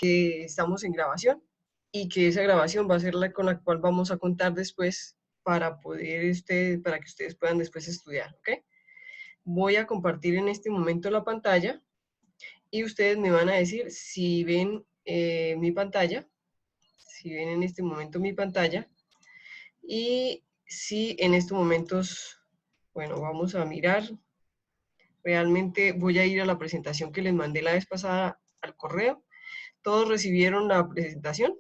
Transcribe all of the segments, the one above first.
que estamos en grabación y que esa grabación va a ser la con la cual vamos a contar después para para que ustedes puedan después estudiar, ¿ok? Voy a compartir en este momento la pantalla y ustedes me van a decir si ven mi pantalla, si ven en este momento mi pantalla y si en estos momentos, bueno, vamos a mirar. Realmente voy a ir a la presentación que les mandé la vez pasada al correo. ¿Todos recibieron la presentación?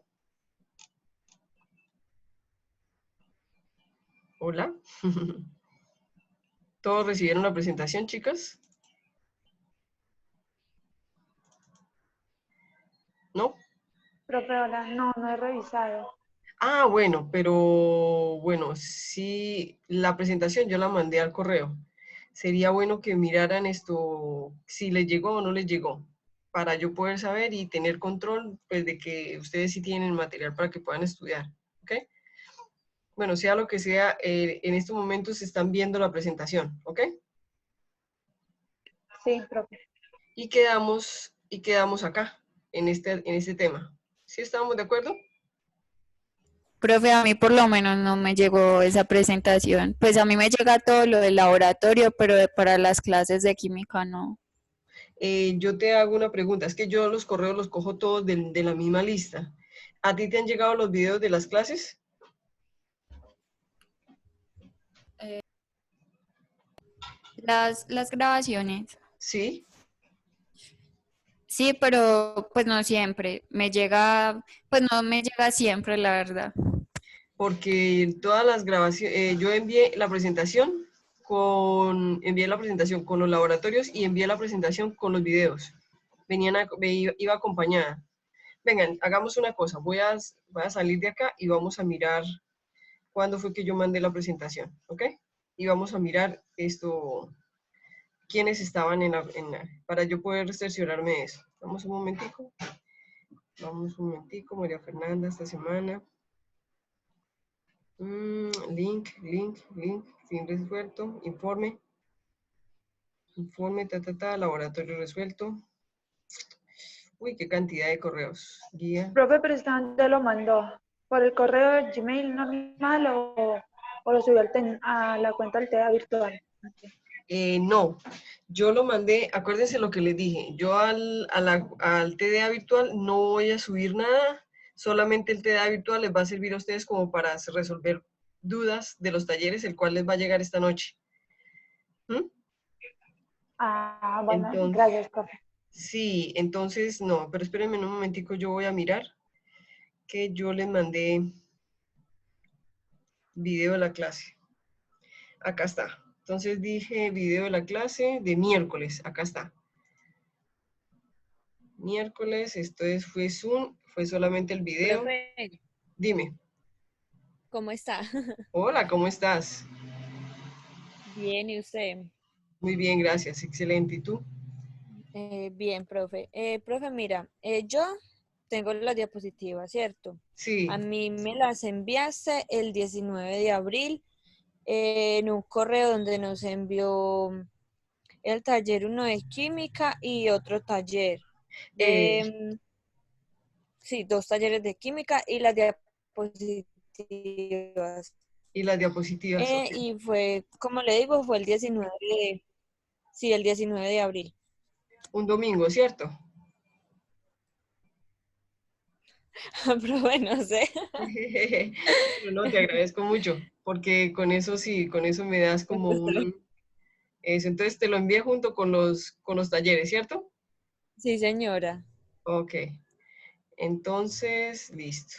Hola. ¿Todos recibieron la presentación, chicas? ¿No? Profe, hola, no, no he revisado. Ah, bueno, pero bueno, sí, la presentación yo la mandé al correo. Sería bueno que miraran esto, si les llegó o no les llegó, para yo poder saber y tener control, pues, de que ustedes sí tienen material para que puedan estudiar, ¿ok? Bueno, sea lo que sea, en estos momentos están viendo la presentación, ¿ok? Sí, profe. Y quedamos acá, en este tema. ¿Sí estamos de acuerdo? Profe, a mí por lo menos no me llegó esa presentación. Pues a mí me llega todo lo del laboratorio, pero para las clases de química no. Yo te hago una pregunta, es que yo los correos los cojo todos de la misma lista. ¿A ti te han llegado los videos de las clases? Las grabaciones. Sí, Sí, pero pues no siempre. Me llega, pues no me llega siempre, la verdad. porque todas las grabaciones, yo envié la presentación con los laboratorios y envié la presentación con los videos. Iba acompañada. Vengan, hagamos una cosa, voy a salir de acá y vamos a mirar cuándo fue que yo mandé la presentación, ¿ok? Y vamos a mirar quiénes estaban para yo poder cerciorarme de eso. Vamos un momentico, María Fernanda esta semana. Link, fin resuelto, informe, laboratorio resuelto. Uy, qué cantidad de correos. Guía. Profe, pero ¿dónde lo mandó? ¿Por el correo de Gmail normal o lo subió a la cuenta del TEA virtual? No, yo lo mandé, acuérdense lo que les dije, yo al TDA virtual no voy a subir nada, solamente el TDA virtual les va a servir a ustedes como para resolver dudas de los talleres, el cual les va a llegar esta noche. ¿Mm? Ah, bueno, Entonces, gracias, profe. sí, entonces no, pero espérenme un momentico, yo voy a mirar que yo les mandé video de la clase. Acá está. Entonces dije video de la clase de miércoles, acá está. Miércoles, fue Zoom, fue solamente el video. Profe, Dime. ¿cómo está? Hola, ¿cómo estás? Bien, ¿y usted? Muy bien, gracias. Excelente. ¿Y tú? Bien, profe. Profe, mira, yo tengo las diapositivas, ¿cierto? A Sí. mí me las enviaste el 19 de abril en un correo donde nos envió el taller uno de química y otro taller. Eh, Em, sí, dos talleres de química y las diapositivas. y las diapositivas, ok. Y fue, como le digo, fue el 19 de, sí, el 19 de abril. Un domingo, ¿cierto? Pero bueno, no sé. Bueno, no, te agradezco mucho, porque con eso sí, con eso me das como eso. Entonces te lo envié junto con los talleres, ¿cierto? Sí, señora. Ok. Entonces, listo.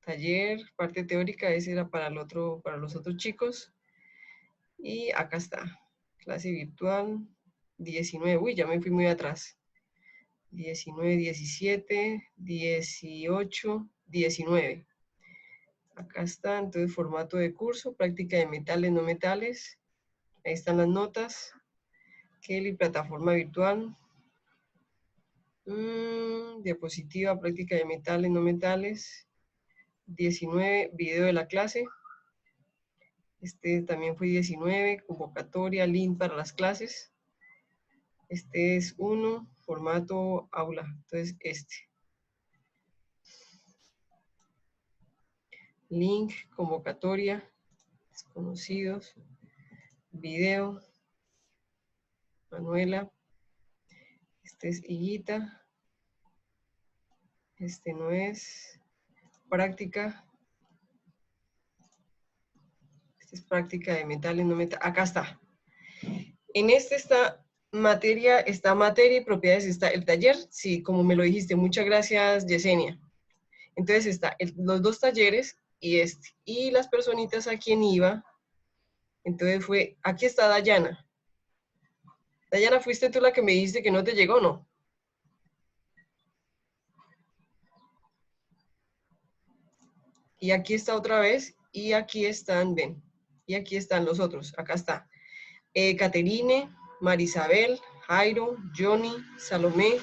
Taller, parte teórica, ese era para los otros chicos. Y acá está. Clase virtual 19. Uy, ya me fui muy atrás. 19, 17, 18, 19. Acá está, entonces formato de curso, práctica de metales, no metales. Ahí están las notas. Kelly, plataforma virtual. Diapositiva, práctica de metales, no metales. 19, video de la clase. Este también fue 19, convocatoria, link para las clases. Este es 1, formato aula. Entonces, link, convocatoria, desconocidos, video, Manuela, este es Higuita, este no es, práctica, esta es práctica de metales, no metales, acá está. En este está materia y propiedades, está el taller, sí, como me lo dijiste, muchas gracias Yesenia. Entonces está los dos talleres y las personitas a quien iba, entonces fue, aquí está Dayana. Dayana, ¿fuiste tú la que me dijiste que no te llegó, no? Y aquí está otra vez, y aquí están, ven, y aquí están los otros, acá está. Caterine, Marisabel, Jairo, Johnny, Salomé,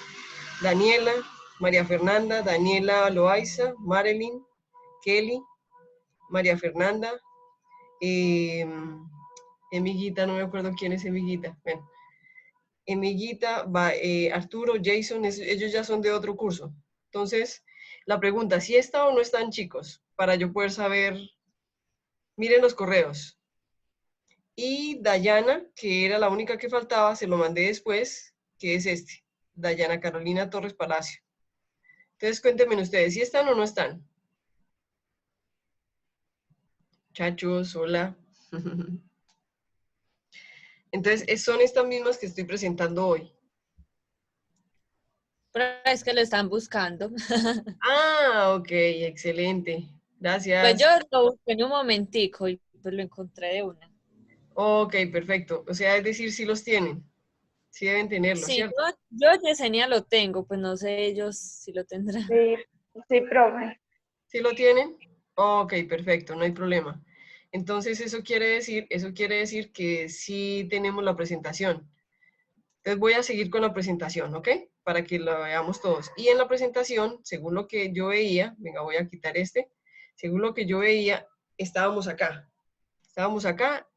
Daniela, María Fernanda, Daniela Loaiza, Marilyn, Kelly, María Fernanda, Emiguita, no me acuerdo quién es Emiguita, bueno, Emiguita, Arturo, Jason, ellos ya son de otro curso. Entonces, la pregunta, ¿si está o no están, chicos? Para yo poder saber, miren los correos. Y Dayana, que era la única que faltaba, se lo mandé después, que es Dayana Carolina Torres Palacio. Entonces, cuéntenme ustedes, ¿si están o no están? Muchachos, hola. Entonces, son estas mismas que estoy presentando hoy. Pero es que lo están buscando. Ah, ok, excelente. Gracias. Pues yo lo busqué en un momentico y pues lo encontré de una. Ok, perfecto. O sea, es decir, sí los tienen. Sí deben tenerlo, Sí, ¿cierto? yo Yesenia lo tengo, pues no sé ellos si lo tendrán. Sí, sí, profe. ¿Sí lo tienen? Ok, perfecto, no hay problema. Entonces, eso quiere decir que sí tenemos la presentación. Entonces, voy a seguir con la presentación, ¿ok? Para que la veamos todos. Y en la presentación, según lo que yo veía, venga, voy a quitar según lo que yo veía, estábamos acá. Estábamos acá.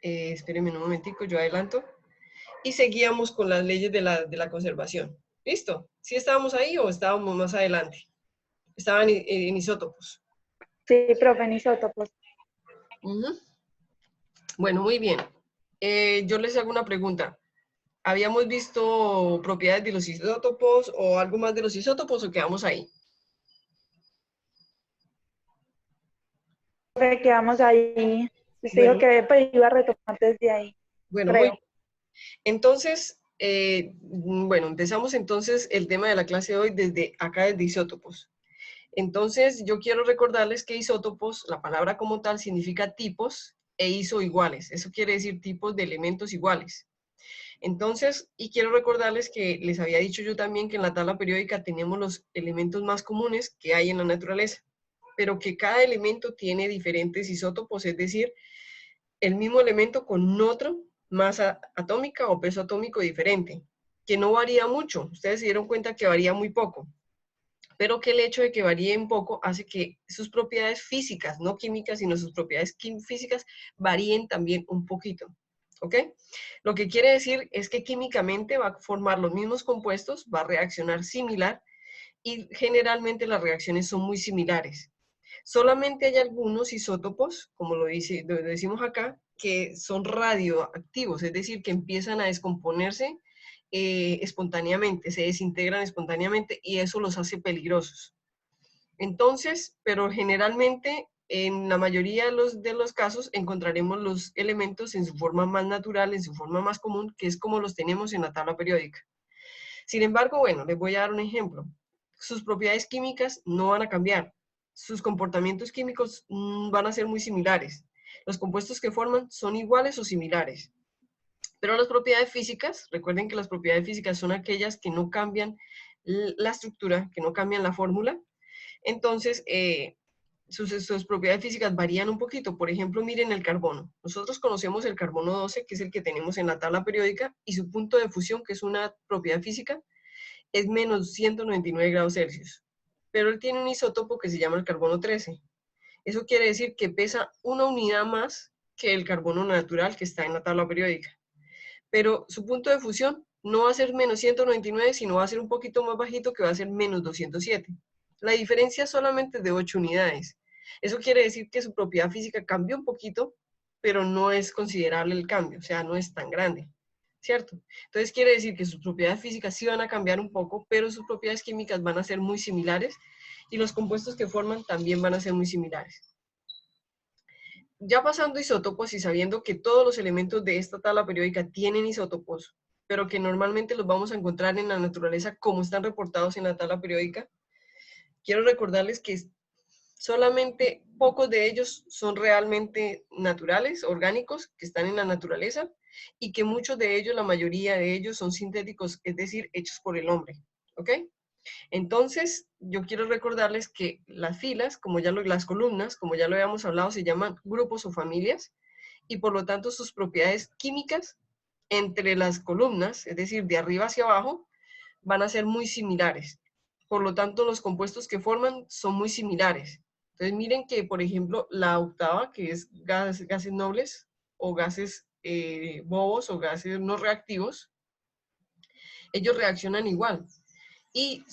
Espérenme un momentico, yo adelanto. Y seguíamos con las leyes de la conservación. ¿Listo? ¿Sí estábamos ahí o estábamos más adelante? Estaban en isótopos. Sí, profe, en isótopos. Ujú. Bueno, muy bien. Yo les hago una pregunta. ¿Habíamos visto propiedades de los isótopos o algo más de los isótopos o quedamos ahí? Profe, quedamos ahí. Usted dijo Bueno, que pues, iba a retomar desde ahí, bueno, muy creo. bien. Entonces, bueno, empezamos entonces el tema de la clase de hoy desde acá, desde isótopos. Entonces, yo quiero recordarles que isótopos, la palabra como tal, significa tipos e isoiguales. Eso quiere decir tipos de elementos iguales. Entonces, y quiero recordarles que les había dicho yo también que en la tabla periódica tenemos los elementos más comunes que hay en la naturaleza, pero que cada elemento tiene diferentes isótopos, es decir, el mismo elemento con otro masa atómica o peso atómico diferente, que no varía mucho. Ustedes se dieron cuenta que varía muy poco, pero que el hecho de que varíe un poco hace que sus propiedades físicas, no químicas, sino sus propiedades físicas varíen también un poquito. ¿Ok? Lo que quiere decir es que químicamente va a formar los mismos compuestos, va a reaccionar similar y generalmente las reacciones son muy similares. Solamente hay algunos isótopos, como lo decimos acá, que son radioactivos, es decir, que empiezan a descomponerse espontáneamente, se desintegran espontáneamente y eso los hace peligrosos. Entonces, pero generalmente en la mayoría de los casos encontraremos los elementos en su forma más natural, en su forma más común, que es como los tenemos en la tabla periódica. Sin embargo, bueno, les voy a dar un ejemplo. Sus propiedades químicas no van a cambiar. Sus comportamientos químicos van a ser muy similares. Los compuestos que forman son iguales o similares. Pero las propiedades físicas, recuerden que las propiedades físicas son aquellas que no cambian la estructura, que no cambian la fórmula. Entonces, sus propiedades físicas varían un poquito. Por ejemplo, miren el carbono. Nosotros conocemos el carbono 12, que es el que tenemos en la tabla periódica, y su punto de fusión, que es una propiedad física, es menos 199 grados Celsius. Pero él tiene un isótopo que se llama el carbono 13. Eso quiere decir que pesa una unidad más que el carbono natural que está en la tabla periódica. Pero su punto de fusión no va a ser menos 199, sino va a ser un poquito más bajito, que va a ser menos 207. La diferencia es solamente de 8 unidades. Eso quiere decir que su propiedad física cambió un poquito, pero no es considerable el cambio, o sea, no es tan grande, ¿cierto? Entonces quiere decir que sus propiedades físicas sí van a cambiar un poco, pero sus propiedades químicas van a ser muy similares y los compuestos que forman también van a ser muy similares. Ya pasando isótopos y sabiendo que todos los elementos de esta tabla periódica tienen isótopos, pero que normalmente los vamos a encontrar en la naturaleza como están reportados en la tabla periódica, quiero recordarles que solamente pocos de ellos son realmente naturales, orgánicos, que están en la naturaleza, y que muchos de ellos, la mayoría de ellos, son sintéticos, es decir, hechos por el hombre. ¿Ok? Entonces, yo quiero recordarles que las filas, las columnas, como ya lo habíamos hablado, se llaman grupos o familias, y por lo tanto sus propiedades químicas entre las columnas, es decir, de arriba hacia abajo, van a ser muy similares. Por lo tanto, los compuestos que forman son muy similares. Entonces, miren que, por ejemplo, la octava, que es gases nobles o gases bobos o gases no reactivos, ellos reaccionan igual. Y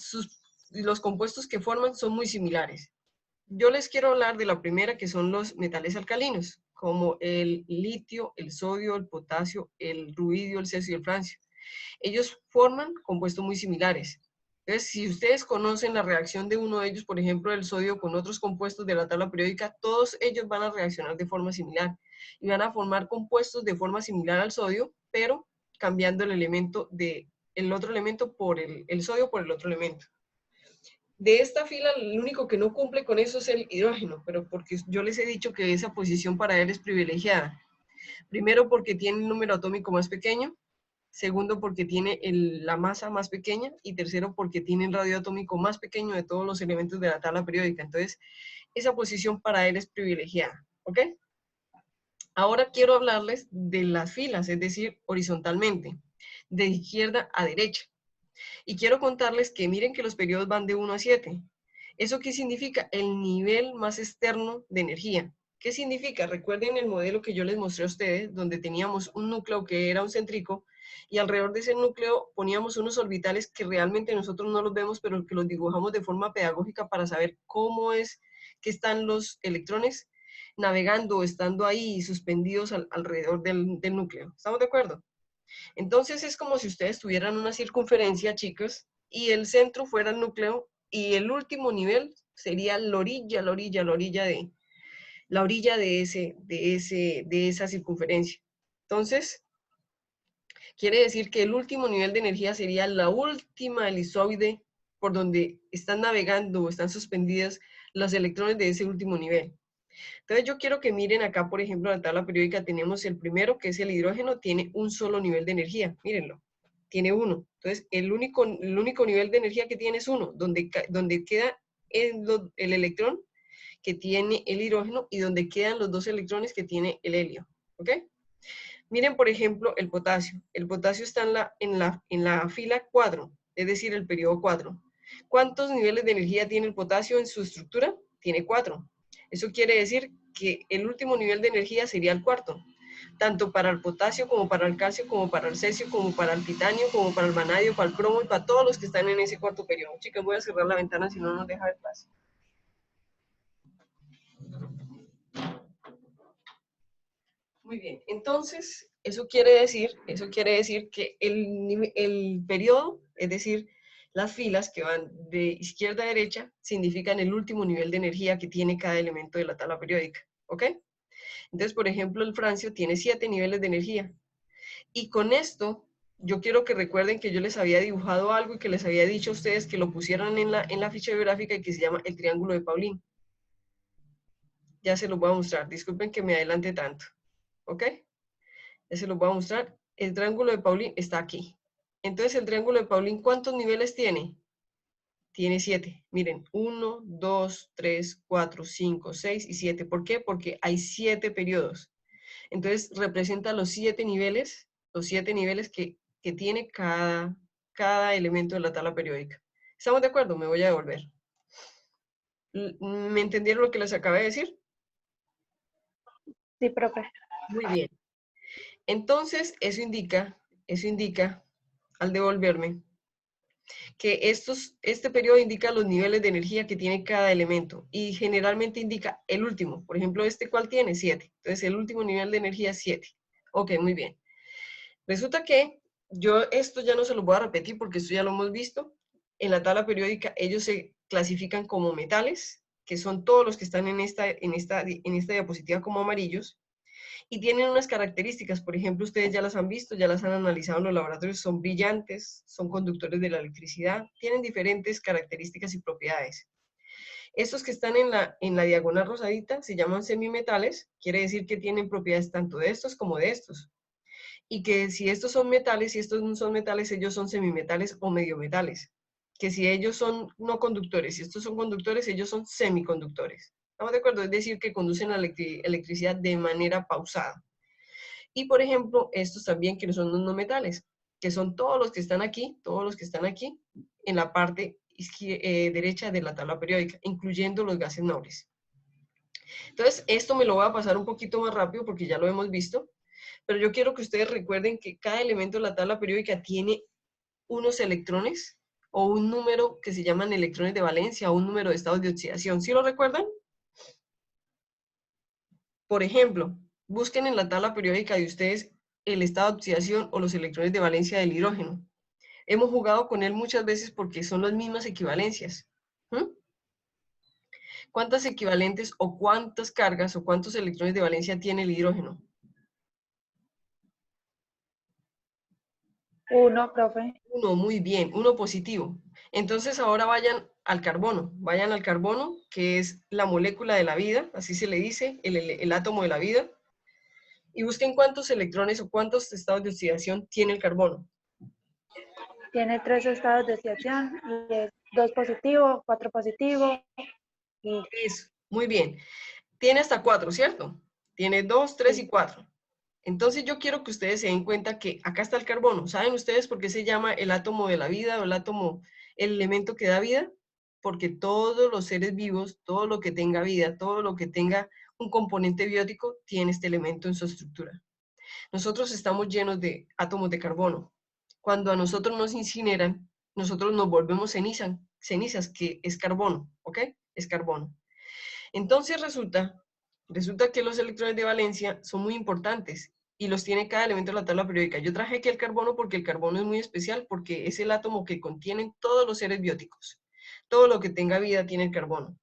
los compuestos que forman son muy similares. Yo les quiero hablar de la primera, que son los metales alcalinos, como el litio, el sodio, el potasio, el rubidio, el cesio y el francio. Ellos forman compuestos muy similares. Entonces, si ustedes conocen la reacción de uno de ellos, por ejemplo, el sodio con otros compuestos de la tabla periódica, todos ellos van a reaccionar de forma similar y van a formar compuestos de forma similar al sodio, pero cambiando el otro elemento por el sodio por el otro elemento. De esta fila, el único que no cumple con eso es el hidrógeno, pero porque yo les he dicho que esa posición para él es privilegiada. Primero, porque tiene un número atómico más pequeño. Segundo, porque tiene la masa más pequeña. Y tercero, porque tiene el radio atómico más pequeño de todos los elementos de la tabla periódica. Entonces, esa posición para él es privilegiada. ¿Ok? Ahora quiero hablarles de las filas, es decir, horizontalmente, de izquierda a derecha. Y quiero contarles que miren que los periodos van de 1 a 7. ¿Eso qué significa? El nivel más externo de energía. ¿Qué significa? Recuerden el modelo que yo les mostré a ustedes, donde teníamos un núcleo que era un céntrico, y alrededor de ese núcleo poníamos unos orbitales que realmente nosotros no los vemos, pero que los dibujamos de forma pedagógica para saber cómo es que están los electrones navegando o estando ahí suspendidos alrededor del núcleo. ¿Estamos de acuerdo? Entonces es como si ustedes tuvieran una circunferencia, chicos, y el centro fuera el núcleo, y el último nivel sería la orilla de esa circunferencia. Entonces, quiere decir que el último nivel de energía sería la última elipsoide por donde están navegando o están suspendidas los electrones de ese último nivel. Entonces yo quiero que miren acá, por ejemplo, en la tabla periódica tenemos el primero, que es el hidrógeno, tiene un solo nivel de energía, mírenlo, tiene uno. Entonces el único nivel de energía que tiene es uno, donde queda el electrón que tiene el hidrógeno y donde quedan los dos electrones que tiene el helio, ¿ok? Miren, por ejemplo, el potasio. El potasio está en la fila 4, es decir, el periodo 4. ¿Cuántos niveles de energía tiene el potasio en su estructura? Tiene 4. Eso quiere decir que el último nivel de energía sería el cuarto, tanto para el potasio como para el calcio, como para el cesio, como para el titanio, como para el vanadio, para el cromo y para todos los que están en ese cuarto periodo. Chicas, voy a cerrar la ventana si no nos deja ver paz. Muy bien, entonces eso quiere decir que el periodo, es decir, las filas que van de izquierda a derecha, significan el último nivel de energía que tiene cada elemento de la tabla periódica, ¿ok? Entonces, por ejemplo, el francio tiene 7 niveles de energía. Y con esto, yo quiero que recuerden que yo les había dibujado algo y que les había dicho a ustedes que lo pusieran en la ficha biográfica y que se llama el triángulo de Paulin. Ya se los voy a mostrar, disculpen que me adelante tanto, ¿ok? Ya se los voy a mostrar. El triángulo de Paulin está aquí. Entonces, el triángulo de Paulin, ¿cuántos niveles tiene? Tiene 7. Miren, 1, 2, 3, 4, 5, 6 y 7. ¿Por qué? Porque hay 7 periodos. Entonces, representa los 7 niveles que tiene cada elemento de la tabla periódica. ¿Estamos de acuerdo? Me voy a devolver. ¿Me entendieron lo que les acabé de decir? Sí, profe. Muy bien. Entonces, eso indica al devolverme, que este periodo indica los niveles de energía que tiene cada elemento y generalmente indica el último. Por ejemplo, ¿cuál tiene? 7. Entonces, el último nivel de energía es 7. Ok, muy bien. Resulta que yo esto ya no se lo voy a repetir porque esto ya lo hemos visto. En la tabla periódica ellos se clasifican como metales, que son todos los que están en esta diapositiva como amarillos, y tienen unas características. Por ejemplo, ustedes ya las han visto, ya las han analizado en los laboratorios, son brillantes, son conductores de la electricidad, tienen diferentes características y propiedades. Estos que están en la diagonal rosadita se llaman semimetales, quiere decir que tienen propiedades tanto de estos como de estos. Y que si estos son metales y estos no son metales, ellos son semimetales o mediometales. Que si ellos son no conductores y estos son conductores, ellos son semiconductores. ¿Estamos de acuerdo? Es decir, que conducen la electricidad de manera pausada. Y por ejemplo, estos también que son no metales, que son todos los que están aquí, en la parte derecha de la tabla periódica, incluyendo los gases nobles. Entonces, esto me lo voy a pasar un poquito más rápido porque ya lo hemos visto, pero yo quiero que ustedes recuerden que cada elemento de la tabla periódica tiene unos electrones o un número que se llaman electrones de valencia o un número de estados de oxidación. ¿Sí lo recuerdan? Por ejemplo, busquen en la tabla periódica de ustedes el estado de oxidación o los electrones de valencia del hidrógeno. Hemos jugado con él muchas veces porque son las mismas equivalencias. ¿Cuántas equivalentes o cuántas cargas o cuántos electrones de valencia tiene el hidrógeno? 1, profe. 1, muy bien, 1 positivo. Entonces ahora vayan al carbono, que es la molécula de la vida, así se le dice, el átomo de la vida, y busquen cuántos electrones o cuántos estados de oxidación tiene el carbono. Tiene 3 estados de oxidación y es 2 positivo, 4 positivo y Eso, muy bien. Tiene hasta 4, ¿cierto? Tiene 2, 3 y 4. Entonces yo quiero que ustedes se den cuenta que acá está el carbono. ¿Saben ustedes por qué se llama el átomo de la vida o el elemento que da vida? Porque todos los seres vivos, todo lo que tenga vida, todo lo que tenga un componente biótico, tiene este elemento en su estructura. Nosotros estamos llenos de átomos de carbono. Cuando a nosotros nos incineran, nosotros nos volvemos cenizas, que es carbono, ¿ok? Es carbono. Entonces resulta que los electrones de valencia son muy importantes y los tiene cada elemento de la tabla periódica. Yo traje aquí el carbono porque el carbono es muy especial, porque es el átomo que contienen todos los seres bióticos. Todo lo que tenga vida tiene el carbono.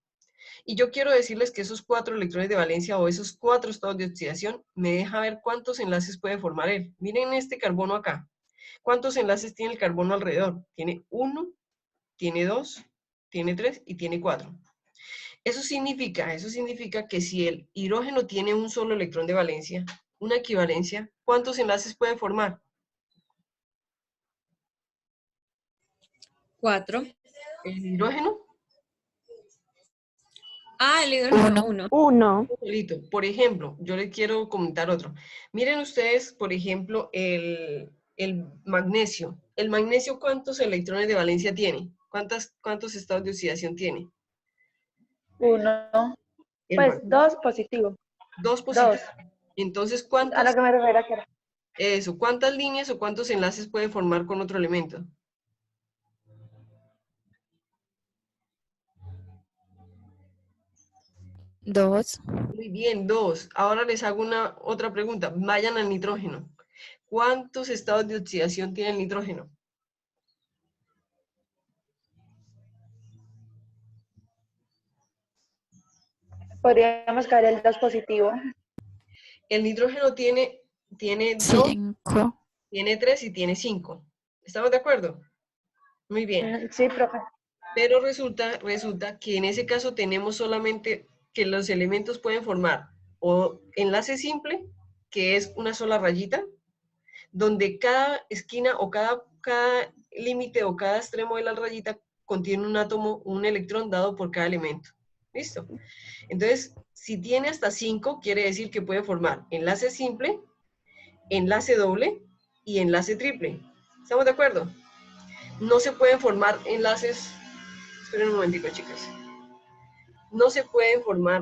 Y yo quiero decirles que esos 4 electrones de valencia o esos 4 estados de oxidación me deja ver cuántos enlaces puede formar él. Miren este carbono acá. ¿Cuántos enlaces tiene el carbono alrededor? Tiene 1, tiene 2, tiene 3 y tiene 4. Eso significa que si el hidrógeno tiene un solo electrón de valencia, una equivalencia, ¿cuántos enlaces puede formar? 4. ¿El hidrógeno? El hidrógeno 1. 1. Solito. Por ejemplo, yo les quiero comentar otro. Miren ustedes, por ejemplo, el magnesio. ¿El magnesio cuántos electrones de valencia tiene? ¿Cuántos estados de oxidación tiene? 1. El Pues magnesio. 2 positivo. 2 positivos. 2. Entonces, A lo que me refiero que era. ¿cuántas líneas o cuántos enlaces puede formar con otro elemento? 2. Muy bien, 2. Ahora les hago otra pregunta. Vayan al nitrógeno. ¿Cuántos estados de oxidación tiene el nitrógeno? Podríamos caer el 2 positivo. El nitrógeno tiene 2, 5. tiene 3 y tiene 5. ¿Estamos de acuerdo? Muy bien. Sí, profe. Pero resulta que en ese caso tenemos solamente que los elementos pueden formar o enlace simple, que es una sola rayita, donde cada esquina o cada límite o cada extremo de la rayita contiene un átomo, un electrón dado por cada elemento. ¿Listo? Entonces, si tiene hasta 5, quiere decir que puede formar enlace simple, enlace doble y enlace triple. ¿Estamos de acuerdo? No se pueden formar enlaces, esperen un momentico, chicas. No se pueden formar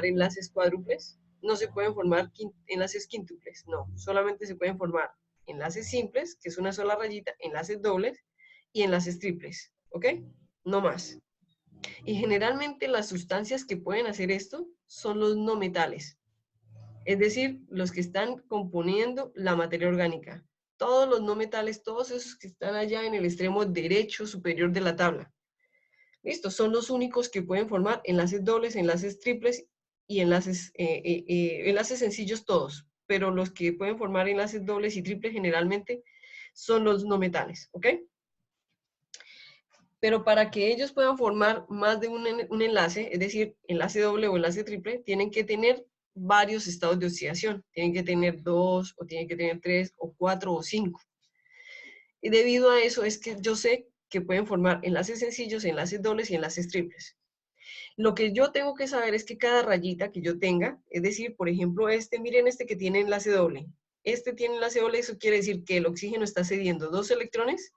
enlaces cuádruples, no se pueden formar enlaces quíntuples, no, solamente se pueden formar enlaces simples, que es una sola rayita, enlaces dobles y enlaces triples, ¿ok? No más. Y generalmente las sustancias que pueden hacer esto son los no metales, es decir, los que están componiendo la materia orgánica. Todos los no metales, todos esos que están allá en el extremo derecho superior de la tabla. Listo, son los únicos que pueden formar enlaces dobles, enlaces triples y enlaces sencillos todos, pero los que pueden formar enlaces dobles y triples generalmente son los no metales, ¿ok? Pero para que ellos puedan formar más de un enlace, es decir, enlace doble o enlace triple, tienen que tener varios estados de oxidación. Tienen que tener 2, o tienen que tener 3, o 4, o 5. Y debido a eso es que yo sé que pueden formar enlaces sencillos, enlaces dobles y enlaces triples. Lo que yo tengo que saber es que cada rayita que yo tenga, es decir, por ejemplo, miren este que tiene enlace doble. Este tiene enlace doble, eso quiere decir que el oxígeno está cediendo 2 electrones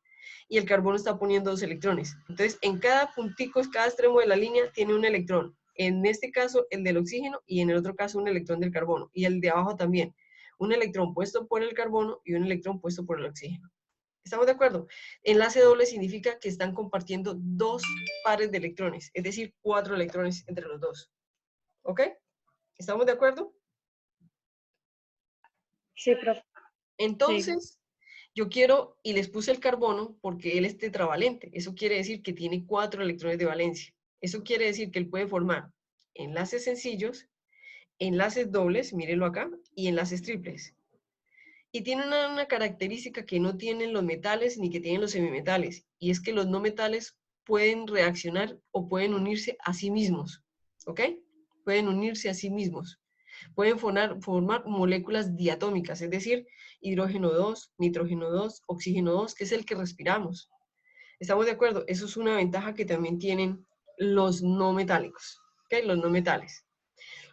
y el carbono está poniendo 2 electrones. Entonces, en cada puntico, cada extremo de la línea tiene un electrón. En este caso, el del oxígeno, y en el otro caso, un electrón del carbono. Y el de abajo también. Un electrón puesto por el carbono y un electrón puesto por el oxígeno. ¿Estamos de acuerdo? Enlace doble significa que están compartiendo 2 pares de electrones, es decir, 4 electrones entre los dos. ¿Ok? ¿Estamos de acuerdo? Sí, profe. Entonces, yo quiero, y les puse el carbono porque él es tetravalente. Eso quiere decir que tiene 4 electrones de valencia. Eso quiere decir que él puede formar enlaces sencillos, enlaces dobles, mírenlo acá, y enlaces triples. Y tiene una característica que no tienen los metales ni que tienen los semimetales, y es que los no metales pueden reaccionar o pueden unirse a sí mismos, ¿ok? Pueden unirse a sí mismos. Pueden formar moléculas diatómicas, es decir, hidrógeno 2, nitrógeno 2, oxígeno 2, que es el que respiramos. ¿Estamos de acuerdo? Eso es una ventaja que también tienen los no metálicos, ¿ok? Los no metales.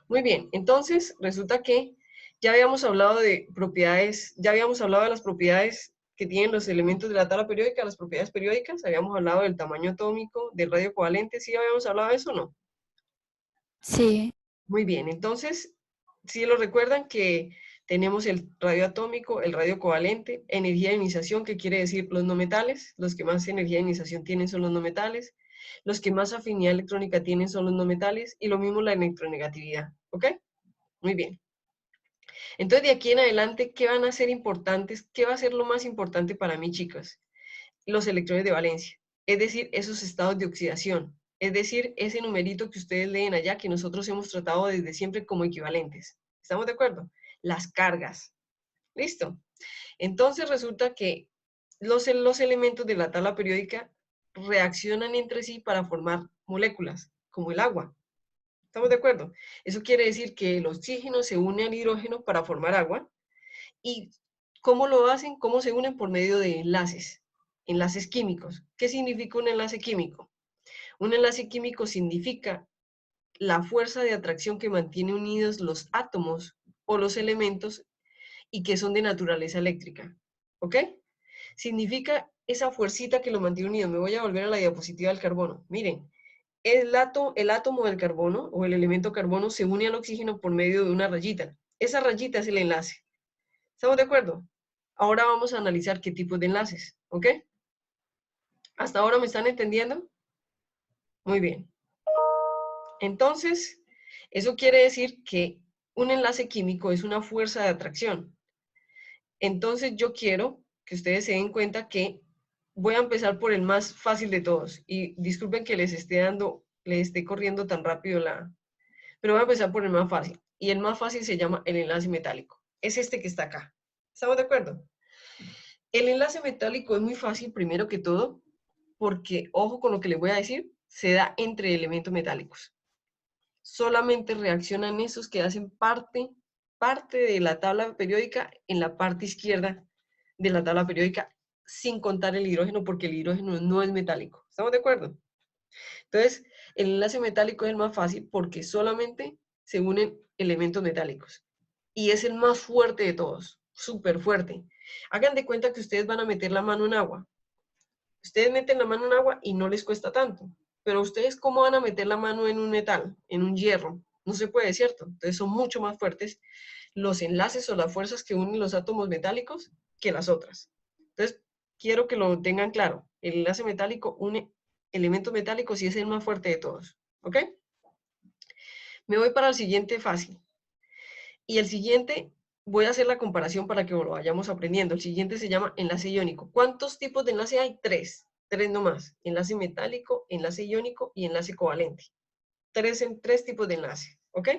Muy bien, entonces resulta que ya habíamos hablado de propiedades, ya habíamos hablado de las propiedades que tienen los elementos de la tabla periódica, las propiedades periódicas, habíamos hablado del tamaño atómico, del radio covalente, ¿sí habíamos hablado de eso o no? Sí. Muy bien, entonces, ¿sí lo recuerdan que tenemos el radio atómico, el radio covalente, energía de ionización, que quiere decir los no metales, los que más energía de ionización tienen son los no metales, los que más afinidad electrónica tienen son los no metales, y lo mismo la electronegatividad, ¿ok? Muy bien. Entonces, de aquí en adelante, ¿qué van a ser importantes? ¿Qué va a ser lo más importante para mí, chicos? Los electrones de valencia, es decir, esos estados de oxidación, es decir, ese numerito que ustedes leen allá, que nosotros hemos tratado desde siempre como equivalentes. ¿Estamos de acuerdo? Las cargas. ¿Listo? Entonces resulta que los elementos de la tabla periódica reaccionan entre sí para formar moléculas, como el agua. ¿Estamos de acuerdo? Eso quiere decir que el oxígeno se une al hidrógeno para formar agua. ¿Y cómo lo hacen? ¿Cómo se unen? Por medio de enlaces, enlaces químicos. ¿Qué significa un enlace químico? Un enlace químico significa la fuerza de atracción que mantiene unidos los átomos o los elementos y que son de naturaleza eléctrica. ¿Ok? Significa esa fuercita que lo mantiene unido. Me voy a volver a la diapositiva del carbono. Miren, el átomo del carbono o el elemento carbono se une al oxígeno por medio de una rayita. Esa rayita es el enlace. ¿Estamos de acuerdo? Ahora vamos a analizar qué tipos de enlaces, ¿ok? ¿Hasta ahora me están entendiendo? Muy bien. Entonces, eso quiere decir que un enlace químico es una fuerza de atracción. Entonces, yo quiero que ustedes se den cuenta que voy a empezar por el más fácil de todos. Y disculpen que les esté corriendo tan rápido pero voy a empezar por el más fácil. Y el más fácil se llama el enlace metálico. Es este que está acá. ¿Estamos de acuerdo? El enlace metálico es muy fácil, primero que todo, porque, ojo con lo que les voy a decir, se da entre elementos metálicos. Solamente reaccionan esos que hacen parte de la tabla periódica en la parte izquierda de la tabla periódica, sin contar el hidrógeno, porque el hidrógeno no es metálico. ¿Estamos de acuerdo? Entonces, el enlace metálico es el más fácil porque solamente se unen elementos metálicos. Y es el más fuerte de todos, súper fuerte. Hagan de cuenta que ustedes van a meter la mano en agua. Ustedes meten la mano en agua y no les cuesta tanto. Pero ustedes, ¿cómo van a meter la mano en un metal, en un hierro? No se puede, ¿cierto? Entonces son mucho más fuertes los enlaces o las fuerzas que unen los átomos metálicos que las otras. Entonces, quiero que lo tengan claro. El enlace metálico une elementos metálicos y es el más fuerte de todos. ¿Ok? Me voy para el siguiente fácil. Y el siguiente, voy a hacer la comparación para que lo vayamos aprendiendo. El siguiente se llama enlace iónico. ¿Cuántos tipos de enlace hay? Tres. Tres nomás. Enlace metálico, enlace iónico y enlace covalente. Tres tipos de enlace. ¿Ok?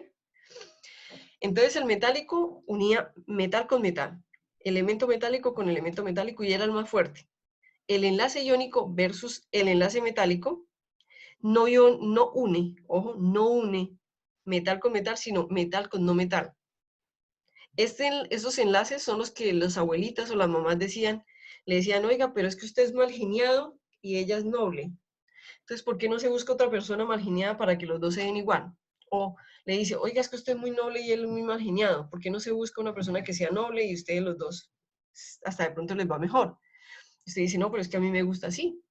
Entonces el metálico unía metal con metal. Elemento metálico con elemento metálico y era el más fuerte. El enlace iónico versus el enlace metálico no une, ojo, no une metal con metal, sino metal con no metal. Esos enlaces son los que las abuelitas o las mamás le decían, oiga, pero es que usted es mal geniado y ella es noble. Entonces, ¿por qué no se busca otra persona mal geniada para que los dos se den igual? O le dice, oiga, es que usted es muy noble y él es muy mal geniado. ¿Por qué no se busca una persona que sea noble y ustedes los dos hasta de pronto les va mejor? Usted dice, no, pero es que a mí me gusta así.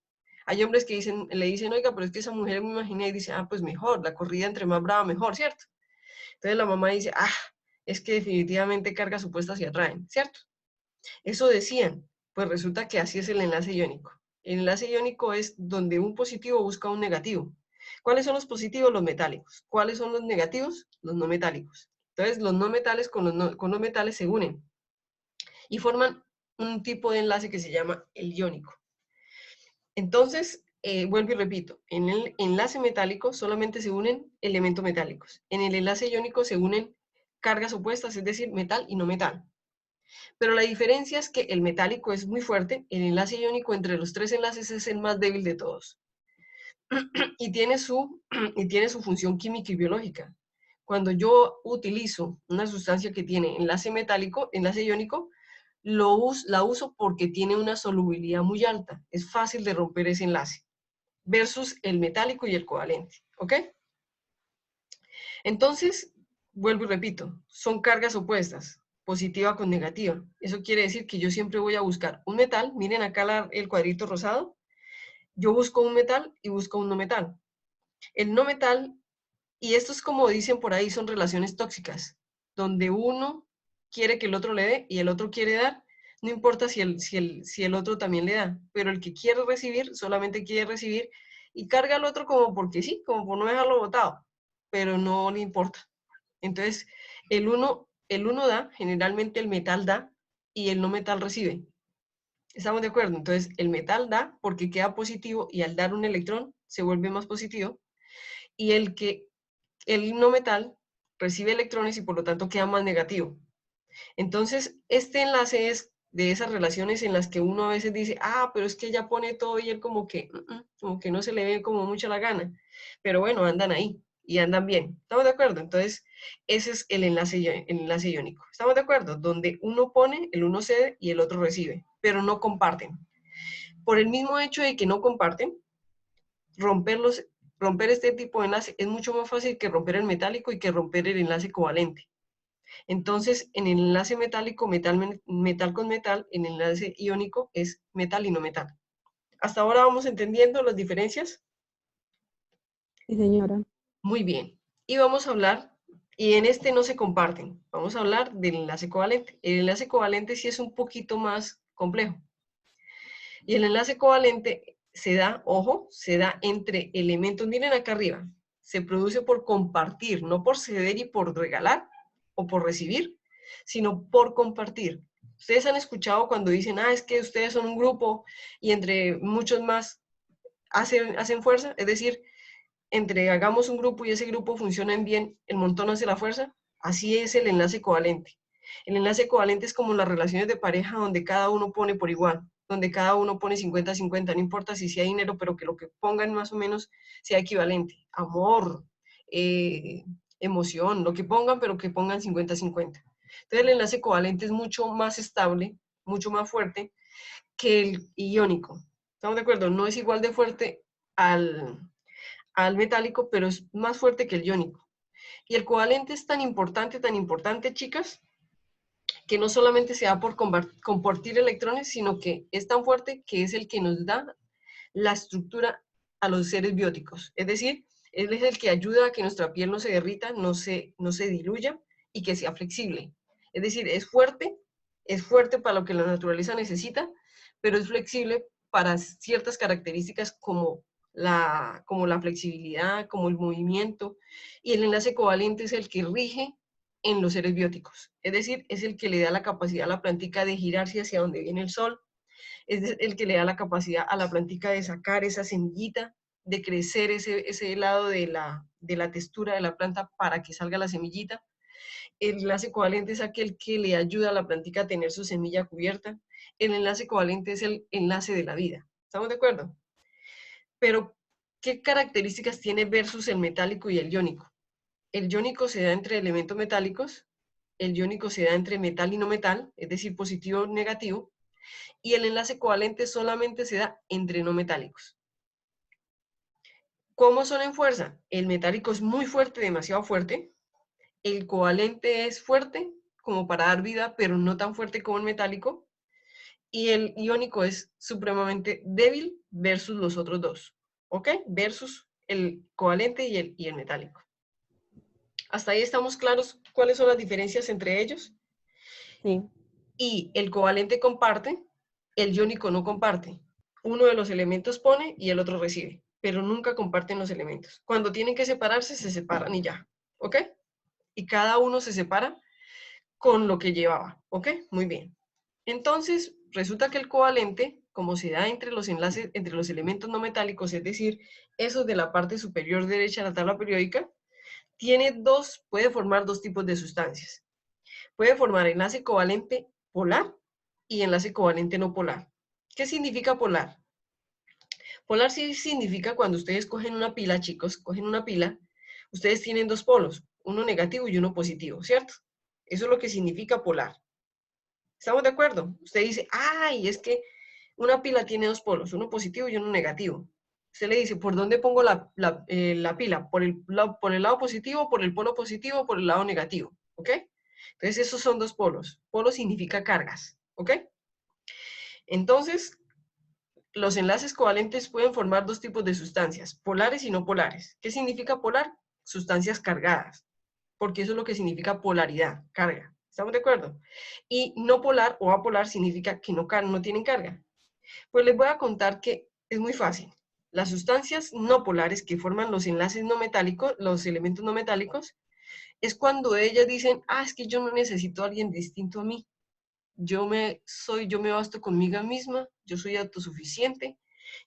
Hay hombres que le dicen, oiga, pero es que esa mujer es muy mal geniada y dice, ah, pues mejor, la corrida entre más brava, mejor, ¿cierto? Entonces la mamá dice, ah, es que definitivamente cargas opuestas se atraen, ¿cierto? Eso decían, pues resulta que así es el enlace iónico. El enlace iónico es donde un positivo busca un negativo. ¿Cuáles son los positivos? Los metálicos. ¿Cuáles son los negativos? Los no metálicos. Entonces los no metales con los metales se unen y forman un tipo de enlace que se llama el iónico. Entonces, vuelvo y repito, en el enlace metálico solamente se unen elementos metálicos. En el enlace iónico se unen cargas opuestas, es decir, metal y no metal. Pero la diferencia es que el metálico es muy fuerte, el enlace iónico entre los tres enlaces es el más débil de todos. y tiene su función química y biológica. Cuando yo utilizo una sustancia que tiene enlace metálico, enlace iónico, la uso porque tiene una solubilidad muy alta. Es fácil de romper ese enlace. Versus el metálico y el covalente. ¿Ok? Entonces, vuelvo y repito, son cargas opuestas, positiva con negativa. Eso quiere decir que yo siempre voy a buscar un metal. Miren acá el cuadrito rosado. Yo busco un metal y busco un no metal. El no metal, y esto es como dicen por ahí, son relaciones tóxicas, donde uno quiere que el otro le dé y el otro quiere dar, no importa si el otro también le da, pero el que quiere recibir solamente quiere recibir y carga al otro como porque sí, como por no dejarlo botado, pero no le importa. Entonces, el uno da, generalmente el metal da y el no metal recibe. ¿Estamos de acuerdo? Entonces, el metal da porque queda positivo y al dar un electrón se vuelve más positivo y el no metal recibe electrones y por lo tanto queda más negativo. Entonces, este enlace es de esas relaciones en las que uno a veces dice, ah, pero es que ella pone todo y él como que no se le ve como mucha la gana. Pero bueno, andan ahí y andan bien. ¿Estamos de acuerdo? Entonces, ese es el enlace iónico. ¿Estamos de acuerdo? Donde uno pone, el uno cede y el otro recibe, pero no comparten. Por el mismo hecho de que no comparten, romper este tipo de enlace es mucho más fácil que romper el metálico y que romper el enlace covalente. Entonces, en el enlace metálico, metal con metal, en el enlace iónico es metal y no metal. ¿Hasta ahora vamos entendiendo las diferencias? Sí, señora. Muy bien. Y vamos a hablar, y en este no se comparten, vamos a hablar del enlace covalente. El enlace covalente sí es un poquito más complejo. Y el enlace covalente se da, ojo, se da entre elementos, miren acá arriba, se produce por compartir, no por ceder y por regalar o por recibir, sino por compartir. Ustedes han escuchado cuando dicen, ah, es que ustedes son un grupo y entre muchos más hacen fuerza, es decir, entre hagamos un grupo y ese grupo funciona bien, el montón hace la fuerza. Así es el enlace covalente. El enlace covalente es como las relaciones de pareja donde cada uno pone por igual, donde cada uno pone 50-50, no importa si sea dinero, pero que lo que pongan más o menos sea equivalente. Amor, emoción, lo que pongan, pero que pongan 50-50. Entonces el enlace covalente es mucho más estable, mucho más fuerte que el iónico. ¿Estamos de acuerdo? No es igual de fuerte al metálico, pero es más fuerte que el iónico. Y el covalente es tan importante, chicas, que no solamente se da por compartir electrones, sino que es tan fuerte que es el que nos da la estructura a los seres bióticos. Es decir, él es el que ayuda a que nuestra piel no se derrita, no se diluya y que sea flexible. Es decir, es fuerte, Es fuerte para lo que la naturaleza necesita, pero es flexible para ciertas características como la flexibilidad, como el movimiento, y el enlace covalente es el que rige en los seres bióticos. Es decir, es el que le da la capacidad a la plantica de girarse hacia donde viene el sol, es el que le da la capacidad a la plantica de sacar esa semillita, de crecer ese lado de la textura de la planta para que salga la semillita. El enlace covalente es aquel que le ayuda a la plantica a tener su semilla cubierta. El enlace covalente es el enlace de la vida. ¿Estamos de acuerdo? Pero, ¿qué características tiene versus el metálico y el iónico? El iónico se da entre elementos metálicos, el iónico se da entre metal y no metal, es decir, positivo o negativo, y el enlace covalente solamente se da entre no metálicos. ¿Cómo son en fuerza? El metálico es muy fuerte, demasiado fuerte. El covalente es fuerte, como para dar vida, pero no tan fuerte como el metálico. Y el iónico es supremamente débil versus los otros dos. ¿Ok? Versus el covalente y el metálico. ¿Hasta ahí estamos claros cuáles son las diferencias entre ellos? Sí. Y el covalente comparte, el iónico no comparte. Uno de los elementos pone y el otro recibe, pero nunca comparten los elementos. Cuando tienen que separarse, se separan y ya. ¿Ok? Y cada uno se separa con lo que llevaba. ¿Ok? Muy bien. Entonces, resulta que el covalente, como se da entre los enlaces, entre los elementos no metálicos, es decir, esos de la parte superior derecha de la tabla periódica, puede formar dos tipos de sustancias. Puede formar enlace covalente polar y enlace covalente no polar. ¿Qué significa polar? Polar sí significa cuando ustedes cogen una pila, chicos, cogen una pila, ustedes tienen dos polos, uno negativo y uno positivo, ¿cierto? Eso es lo que significa polar. ¿Estamos de acuerdo? Usted dice, ay, es que una pila tiene dos polos, uno positivo y uno negativo. Usted le dice, ¿por dónde pongo la pila? ¿Por el lado positivo, por el polo positivo o por el lado negativo? ¿Ok? Entonces, esos son dos polos. Polo significa cargas. ¿Ok? Entonces, los enlaces covalentes pueden formar dos tipos de sustancias, polares y no polares. ¿Qué significa polar? Sustancias cargadas, porque eso es lo que significa polaridad, carga. ¿Estamos de acuerdo? Y no polar o apolar significa que no tienen carga. Pues les voy a contar que es muy fácil. Las sustancias no polares que forman los enlaces no metálicos, los elementos no metálicos, es cuando ellas dicen, ah, es que yo no necesito a alguien distinto a mí. Yo me basto conmigo misma, yo soy autosuficiente,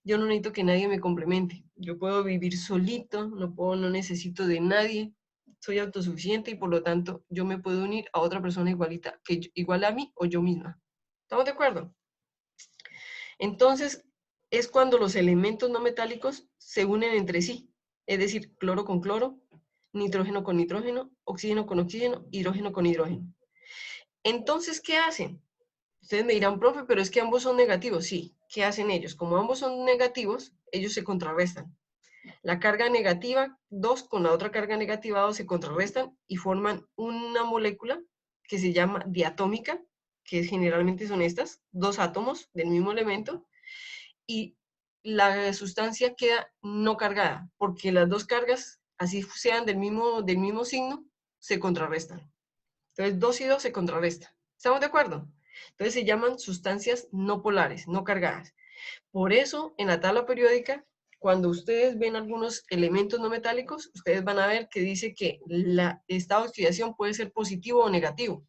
yo no necesito que nadie me complemente. Yo puedo vivir solito, no necesito de nadie, soy autosuficiente y por lo tanto yo me puedo unir a otra persona igual a mí o yo misma. ¿Estamos de acuerdo? Entonces, es cuando los elementos no metálicos se unen entre sí, es decir, cloro con cloro, nitrógeno con nitrógeno, oxígeno con oxígeno, hidrógeno con hidrógeno. Entonces, ¿qué hacen? Ustedes me dirán, profe, pero es que ambos son negativos. Sí, ¿qué hacen ellos? Como ambos son negativos, ellos se contrarrestan. La carga negativa 2 con la otra carga negativa 2 se contrarrestan y forman una molécula que se llama diatómica, que generalmente son estas, dos átomos del mismo elemento, y la sustancia queda no cargada, porque las dos cargas, así sean del mismo signo, se contrarrestan. Entonces, 2 y 2 se contrarrestan. ¿Estamos de acuerdo? Entonces se llaman sustancias no polares, no cargadas. Por eso, en la tabla periódica, cuando ustedes ven algunos elementos no metálicos, ustedes van a ver que dice que el estado de oxidación puede ser positivo o negativo,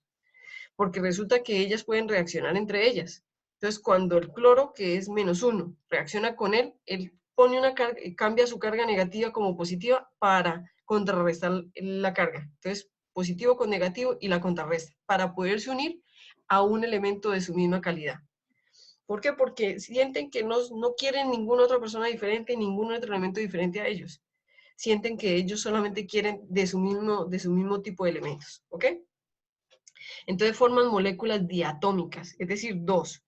porque resulta que ellas pueden reaccionar entre ellas. Entonces, cuando el cloro, que es -1, reacciona con él pone una carga, cambia su carga negativa como positiva para contrarrestar la carga. Entonces, positivo con negativo y la contrarresta, para poderse unir a un elemento de su misma calidad. ¿Por qué? Porque sienten que no quieren ninguna otra persona diferente, ningún otro elemento diferente a ellos. Sienten que ellos solamente quieren de su mismo tipo de elementos. ¿Ok? Entonces forman moléculas diatómicas, es decir, dos.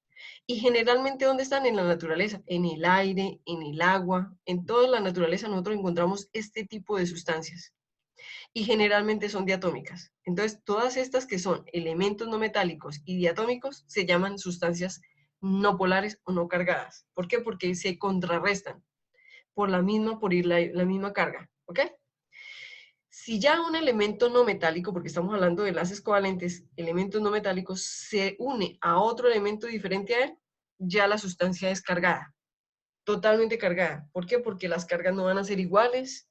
Y generalmente, ¿dónde están? En la naturaleza, en el aire, en el agua, en toda la naturaleza nosotros encontramos este tipo de sustancias. Y generalmente son diatómicas. Entonces, todas estas que son elementos no metálicos y diatómicos se llaman sustancias no polares o no cargadas. ¿Por qué? Porque se contrarrestan por la misma carga. ¿Ok? Si ya un elemento no metálico, porque estamos hablando de enlaces covalentes, elementos no metálicos, se une a otro elemento diferente a él, ya la sustancia es cargada, totalmente cargada. ¿Por qué? Porque las cargas no van a ser iguales,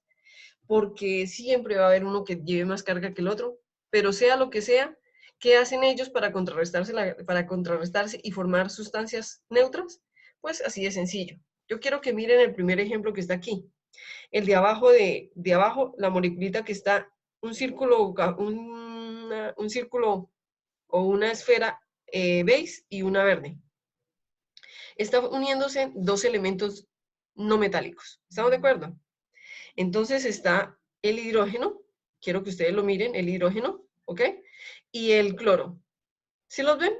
porque siempre va a haber uno que lleve más carga que el otro, pero sea lo que sea, ¿qué hacen ellos para contrarrestarse y formar sustancias neutras? Pues así de sencillo. Yo quiero que miren el primer ejemplo que está aquí. El de abajo, de abajo, la moleculita que está un círculo o una esfera beige y una verde. Está uniéndose dos elementos no metálicos. ¿Estamos de acuerdo? Entonces está el hidrógeno, quiero que ustedes lo miren, el hidrógeno, ¿ok? Y el cloro. ¿Sí los ven?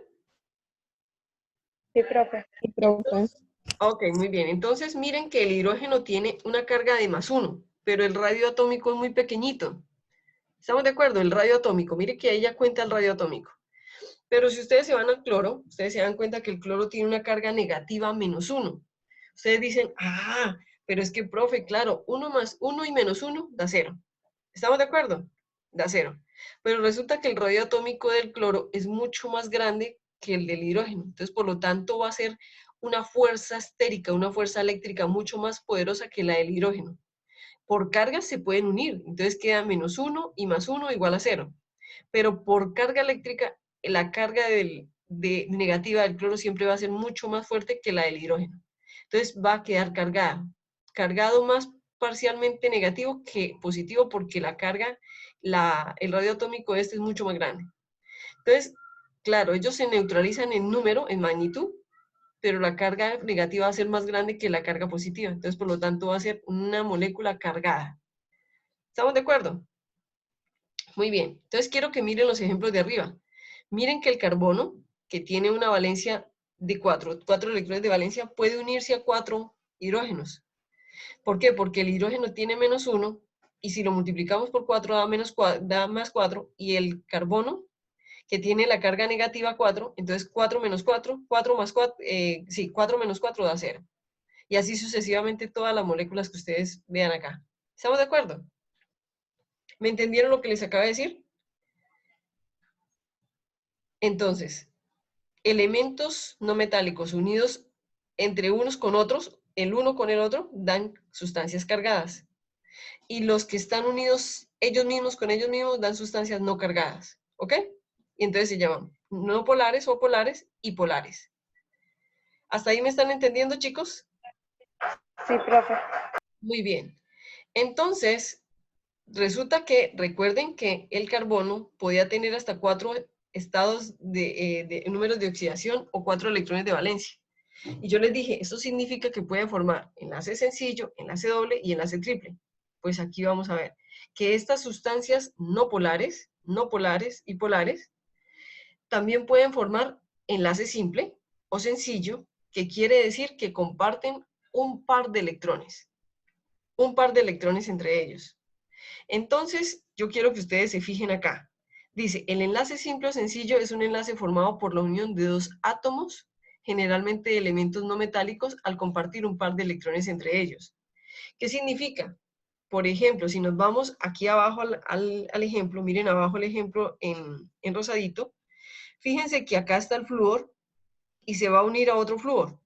Sí, profe. Sí, profe. Ok, muy bien. Entonces miren que el hidrógeno tiene una carga de +1, pero el radio atómico es muy pequeñito. ¿Estamos de acuerdo? El radio atómico, mire que ahí ya cuenta el radio atómico. Pero si ustedes se van al cloro, ustedes se dan cuenta que el cloro tiene una carga negativa -1. Ustedes dicen, ah, pero es que, profe, claro, 1 más 1 y -1 da 0. ¿Estamos de acuerdo? Da 0. Pero resulta que el radio atómico del cloro es mucho más grande que el del hidrógeno. Entonces, por lo tanto, va a ser una fuerza estérica, una fuerza eléctrica mucho más poderosa que la del hidrógeno. Por cargas se pueden unir. Entonces queda -1 y +1 igual a 0. Pero por carga eléctrica, la carga negativa del cloro siempre va a ser mucho más fuerte que la del hidrógeno. Entonces va a quedar cargado más parcialmente negativo que positivo porque la carga, el radio atómico este es mucho más grande. Entonces, claro, ellos se neutralizan en número, en magnitud, pero la carga negativa va a ser más grande que la carga positiva. Entonces, por lo tanto, va a ser una molécula cargada. ¿Estamos de acuerdo? Muy bien. Entonces, quiero que miren los ejemplos de arriba. Miren que el carbono, que tiene una valencia de 4 electrones de valencia, puede unirse a 4 hidrógenos. ¿Por qué? Porque el hidrógeno tiene -1 y si lo multiplicamos por 4 da más 4 y el carbono, que tiene la carga negativa 4, entonces 4 menos 4, 4 más 4, 4 menos 4 da 0. Y así sucesivamente todas las moléculas que ustedes vean acá. ¿Estamos de acuerdo? ¿Me entendieron lo que les acabo de decir? Entonces, elementos no metálicos unidos entre unos con otros, el uno con el otro, dan sustancias cargadas. Y los que están unidos ellos mismos con ellos mismos dan sustancias no cargadas. ¿Ok? Y entonces se llaman no polares o polares y polares. ¿Hasta ahí me están entendiendo, chicos? Sí, profe. Muy bien. Entonces, resulta que, recuerden que el carbono podía tener hasta 4 estados de números de oxidación o 4 electrones de valencia. Y yo les dije, eso significa que puede formar enlace sencillo, enlace doble y enlace triple. Pues aquí vamos a ver que estas sustancias no polares y polares también pueden formar enlace simple o sencillo, que quiere decir que comparten un par de electrones entre ellos. Entonces, yo quiero que ustedes se fijen acá. Dice, el enlace simple o sencillo es un enlace formado por la unión de dos átomos, generalmente de elementos no metálicos, al compartir un par de electrones entre ellos. ¿Qué significa? Por ejemplo, si nos vamos aquí abajo al ejemplo, miren abajo el ejemplo en rosadito, fíjense que acá está el flúor y se va a unir a otro flúor.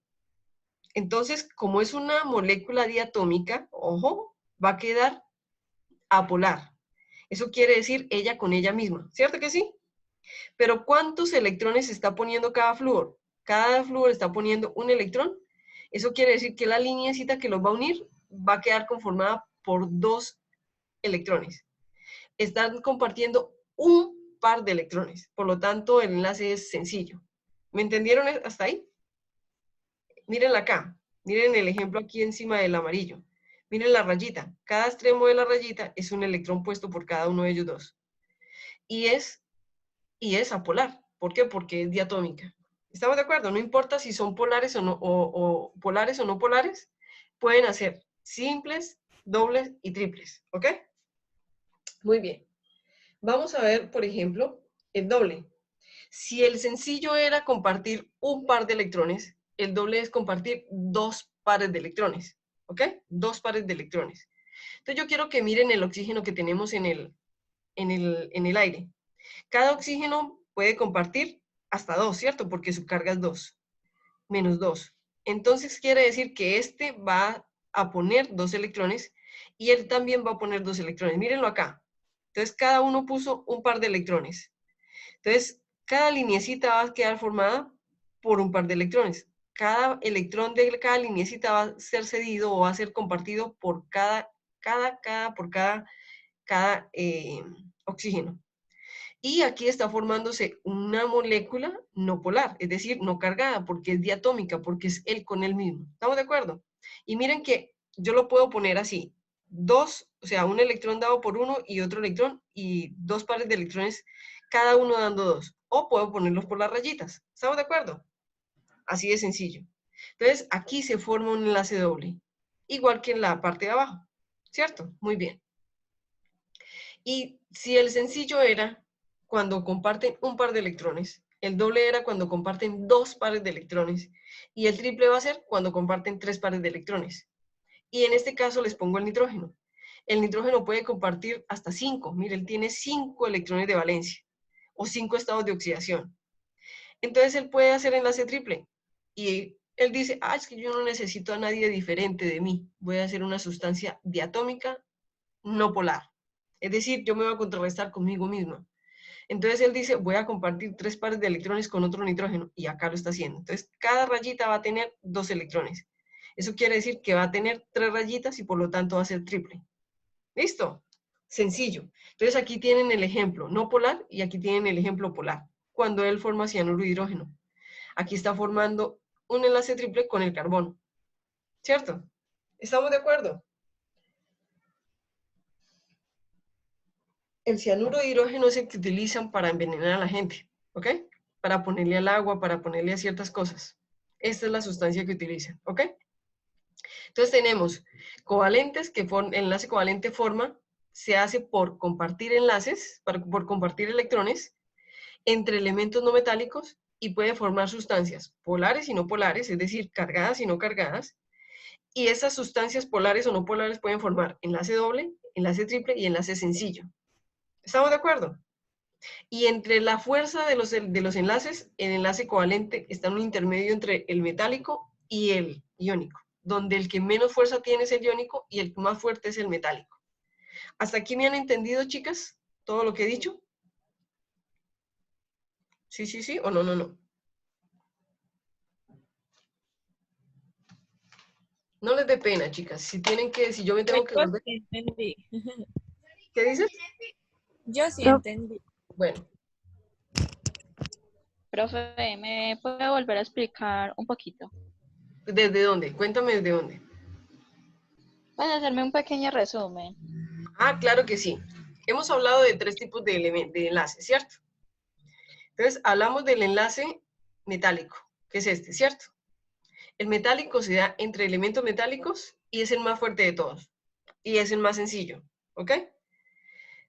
Entonces, como es una molécula diatómica, ojo, va a quedar apolar. Eso quiere decir ella con ella misma, ¿cierto que sí? Pero ¿cuántos electrones está poniendo cada flúor? Cada flúor está poniendo un electrón. Eso quiere decir que la lineecita que los va a unir va a quedar conformada por 2 electrones. Están compartiendo un par de electrones. Por lo tanto, el enlace es sencillo. ¿Me entendieron hasta ahí? Mírenla acá. Miren el ejemplo aquí encima del amarillo. Miren la rayita. Cada extremo de la rayita es un electrón puesto por cada uno de ellos dos. Y es apolar. ¿Por qué? Porque es diatómica. ¿Estamos de acuerdo? No importa si son polares o no, o polares o no polares, pueden hacer simples, dobles y triples. ¿Ok? Muy bien. Vamos a ver, por ejemplo, el doble. Si el sencillo era compartir un par de electrones, el doble es compartir 2 pares de electrones. ¿Ok? 2 pares de electrones. Entonces yo quiero que miren el oxígeno que tenemos en el aire. Cada oxígeno puede compartir hasta 2, ¿cierto? Porque su carga es 2, menos 2. Entonces quiere decir que este va a poner 2 electrones y él también va a poner 2 electrones. Mírenlo acá. Entonces cada uno puso un par de electrones. Entonces cada lineecita va a quedar formada por un par de electrones. Cada electrón de cada lineecita va a ser cedido o va a ser compartido por cada oxígeno. Y aquí está formándose una molécula no polar, es decir, no cargada, porque es diatómica, porque es él con él mismo. ¿Estamos de acuerdo? Y miren que yo lo puedo poner así. 2, o sea, un electrón dado por uno y otro electrón, y 2 pares de electrones, cada uno dando 2. O puedo ponerlos por las rayitas. ¿Estamos de acuerdo? Así de sencillo. Entonces, aquí se forma un enlace doble, igual que en la parte de abajo, ¿cierto? Muy bien. Y si el sencillo era cuando comparten un par de electrones, el doble era cuando comparten 2 pares de electrones, y el triple va a ser cuando comparten 3 pares de electrones. Y en este caso les pongo el nitrógeno. El nitrógeno puede compartir hasta 5. Mire, él tiene 5 electrones de valencia, o 5 estados de oxidación. Entonces él puede hacer enlace triple. Y él dice, es que yo no necesito a nadie diferente de mí. Voy a hacer una sustancia diatómica no polar. Es decir, yo me voy a contrarrestar conmigo misma. Entonces él dice, voy a compartir 3 pares de electrones con otro nitrógeno. Y acá lo está haciendo. Entonces cada rayita va a tener 2 electrones. Eso quiere decir que va a tener 3 rayitas y por lo tanto va a ser triple. ¿Listo? Sencillo. Entonces aquí tienen el ejemplo no polar y aquí tienen el ejemplo polar. Cuando él forma cianuro de hidrógeno. Aquí está formando un enlace triple con el carbono. ¿Cierto? ¿Estamos de acuerdo? El cianuro de hidrógeno es el que utilizan para envenenar a la gente, ¿ok? Para ponerle al agua, para ponerle a ciertas cosas. Esta es la sustancia que utilizan, ¿ok? Entonces tenemos covalentes, que el enlace covalente se hace por compartir enlaces, por compartir electrones entre elementos no metálicos y puede formar sustancias polares y no polares, es decir, cargadas y no cargadas. Y esas sustancias polares o no polares pueden formar enlace doble, enlace triple y enlace sencillo. ¿Estamos de acuerdo? Y entre la fuerza de los enlaces, el enlace covalente está en un intermedio entre el metálico y el iónico, donde el que menos fuerza tiene es el iónico y el más fuerte es el metálico. ¿Hasta aquí me han entendido, chicas, todo lo que he dicho? Sí, o no. No les dé pena, chicas. Si yo me tengo que Yo volver. sí entendí. ¿Qué dices? Yo sí entendí. Bueno, Profe, ¿me puede volver a explicar un poquito? ¿desde dónde? Cuéntame desde dónde. Puede hacerme un pequeño resumen. Claro que sí. Hemos hablado de 3 tipos de enlaces, ¿cierto? Entonces, hablamos del enlace metálico, que es este, ¿cierto? El metálico se da entre elementos metálicos y es el más fuerte de todos. Y es el más sencillo, ¿ok?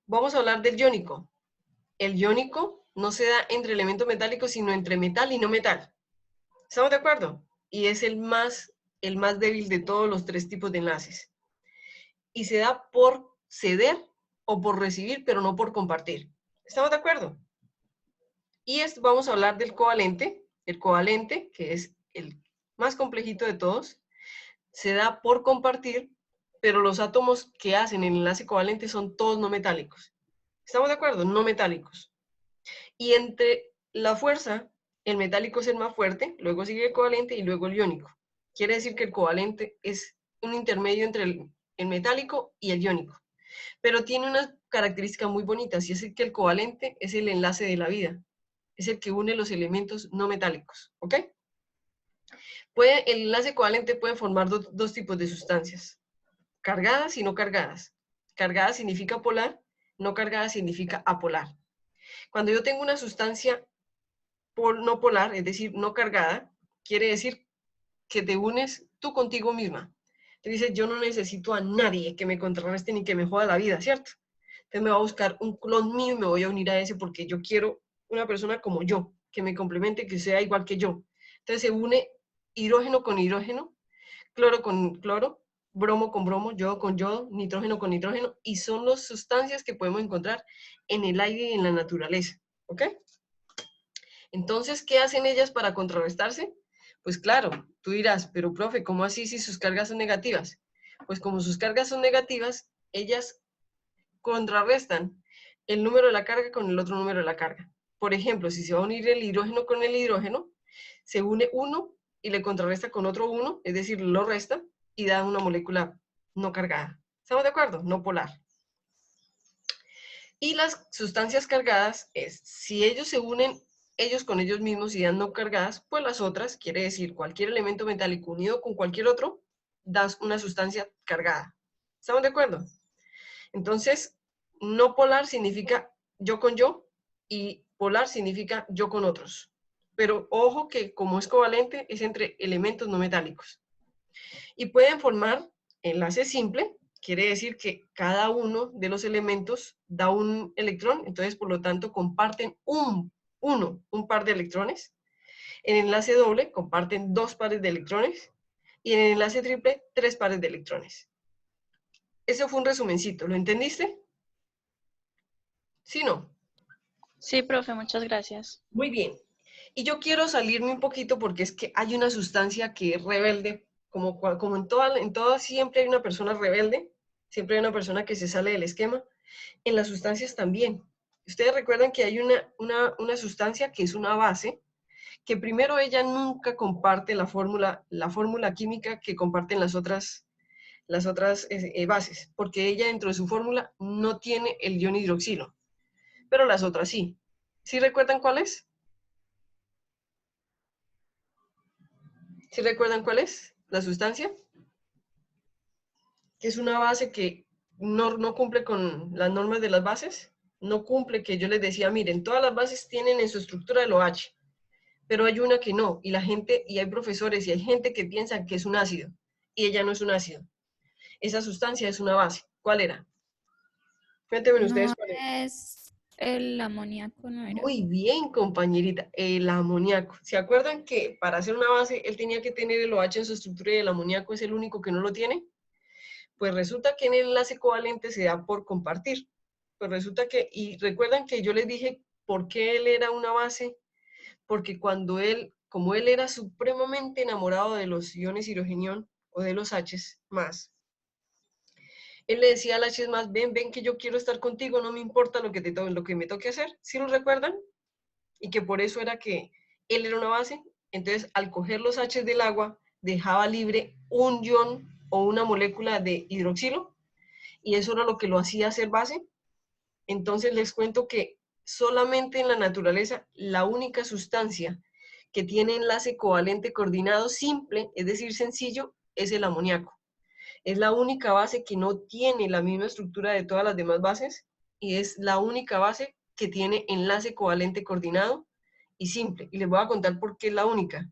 Vamos a hablar del iónico. El iónico no se da entre elementos metálicos, sino entre metal y no metal. ¿Estamos de acuerdo? Y es el más débil de todos los 3 tipos de enlaces. Y se da por ceder o por recibir, pero no por compartir. ¿Estamos de acuerdo? Y vamos a hablar del covalente. El covalente, que es el más complejito de todos, se da por compartir, pero los átomos que hacen el enlace covalente son todos no metálicos. ¿Estamos de acuerdo? No metálicos. Y entre la fuerza, el metálico es el más fuerte, luego sigue el covalente y luego el iónico. Quiere decir que el covalente es un intermedio entre el metálico y el iónico. Pero tiene una característica muy bonita, y es que el covalente es el enlace de la vida. Es el que une los elementos no metálicos, ¿ok? El enlace covalente puede formar dos tipos de sustancias, cargadas y no cargadas. Cargada significa polar, no cargada significa apolar. Cuando yo tengo una sustancia no polar, es decir, no cargada, quiere decir que te unes tú contigo misma. Te dices, yo no necesito a nadie que me contrarreste ni que me joda la vida, ¿cierto? Entonces me voy a buscar un clon mío y me voy a unir a ese porque yo quiero una persona como yo, que me complemente, que sea igual que yo. Entonces se une hidrógeno con hidrógeno, cloro con cloro, bromo con bromo, yodo con yodo, nitrógeno con nitrógeno, y son las sustancias que podemos encontrar en el aire y en la naturaleza, ¿ok? Entonces, ¿qué hacen ellas para contrarrestarse? Pues claro, tú dirás, pero profe, ¿cómo así si sus cargas son negativas? Pues como sus cargas son negativas, ellas contrarrestan el número de la carga con el otro número de la carga. Por ejemplo, si se va a unir el hidrógeno con el hidrógeno, se une uno y le contrarresta con otro uno, es decir, lo resta y da una molécula no cargada. ¿Estamos de acuerdo? No polar. Y las sustancias cargadas es, si ellos se unen ellos con ellos mismos y dan no cargadas, pues las otras, quiere decir cualquier elemento metálico unido con cualquier otro, da una sustancia cargada. ¿Estamos de acuerdo? Entonces, no polar significa yo con yo y polar significa yo con otros. Pero ojo que como es covalente, es entre elementos no metálicos. Y pueden formar enlace simple, quiere decir que cada uno de los elementos da un electrón, entonces por lo tanto comparten un par de electrones. En enlace doble comparten 2 pares de electrones y en el enlace triple 3 pares de electrones. Eso fue un resumencito, ¿lo entendiste? ¿Sí o no? Sí, profe, muchas gracias. Muy bien. Y yo quiero salirme un poquito porque es que hay una sustancia que es rebelde, como en todas siempre hay una persona rebelde, siempre hay una persona que se sale del esquema. En las sustancias también. Ustedes recuerdan que hay una sustancia que es una base, que primero ella nunca comparte la fórmula química que comparten las otras bases, porque ella dentro de su fórmula no tiene el ion hidroxilo, pero las otras sí. ¿Sí recuerdan cuál es? ¿Sí recuerdan cuál es la sustancia? Que es una base que no cumple con las normas de las bases, no cumple, que yo les decía, miren, todas las bases tienen en su estructura el OH, pero hay una que no, y hay profesores y hay gente que piensa que es un ácido, y ella no es un ácido. Esa sustancia es una base. ¿Cuál era? Cuéntenme ustedes No cuál era. es el amoníaco, no era. Muy bien, compañerita, el amoníaco. ¿Se acuerdan que para hacer una base él tenía que tener el OH en su estructura y el amoníaco es el único que no lo tiene? Pues resulta que en el enlace covalente se da por compartir. Pues resulta que, y recuerdan que yo les dije por qué él era una base, porque como él era supremamente enamorado de los iones hidrogenión o de los H's más, él le decía al H más, ven que yo quiero estar contigo, no me importa lo que me toque hacer. ¿Sí lo recuerdan? Y que por eso era que él era una base. Entonces, al coger los H del agua, dejaba libre un ion o una molécula de hidroxilo, y eso era lo que lo hacía ser base. Entonces, les cuento que solamente en la naturaleza, la única sustancia que tiene enlace covalente coordinado simple, es decir, sencillo, es el amoníaco. Es la única base que no tiene la misma estructura de todas las demás bases y es la única base que tiene enlace covalente coordinado y simple. Y les voy a contar por qué es la única.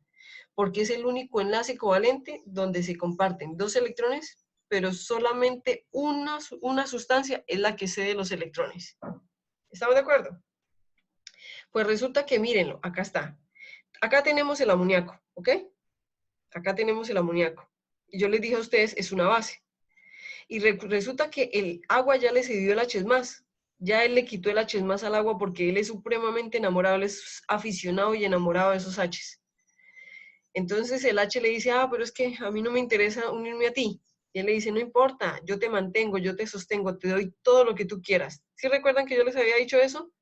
Porque es el único enlace covalente donde se comparten 2 electrones, pero solamente una sustancia es la que cede los electrones. ¿Estamos de acuerdo? Pues resulta que, mírenlo, acá está. Acá tenemos el amoníaco, ¿ok? Acá tenemos el amoníaco. Y yo les dije a ustedes, es una base. Y resulta que el agua ya le cedió el H+. Ya él le quitó el H+ al agua porque él es supremamente enamorado, él es aficionado y enamorado de esos H's. Entonces el H le dice, pero es que a mí no me interesa unirme a ti. Y él le dice, no importa, yo te mantengo, yo te sostengo, te doy todo lo que tú quieras. ¿Sí recuerdan que yo les había dicho eso?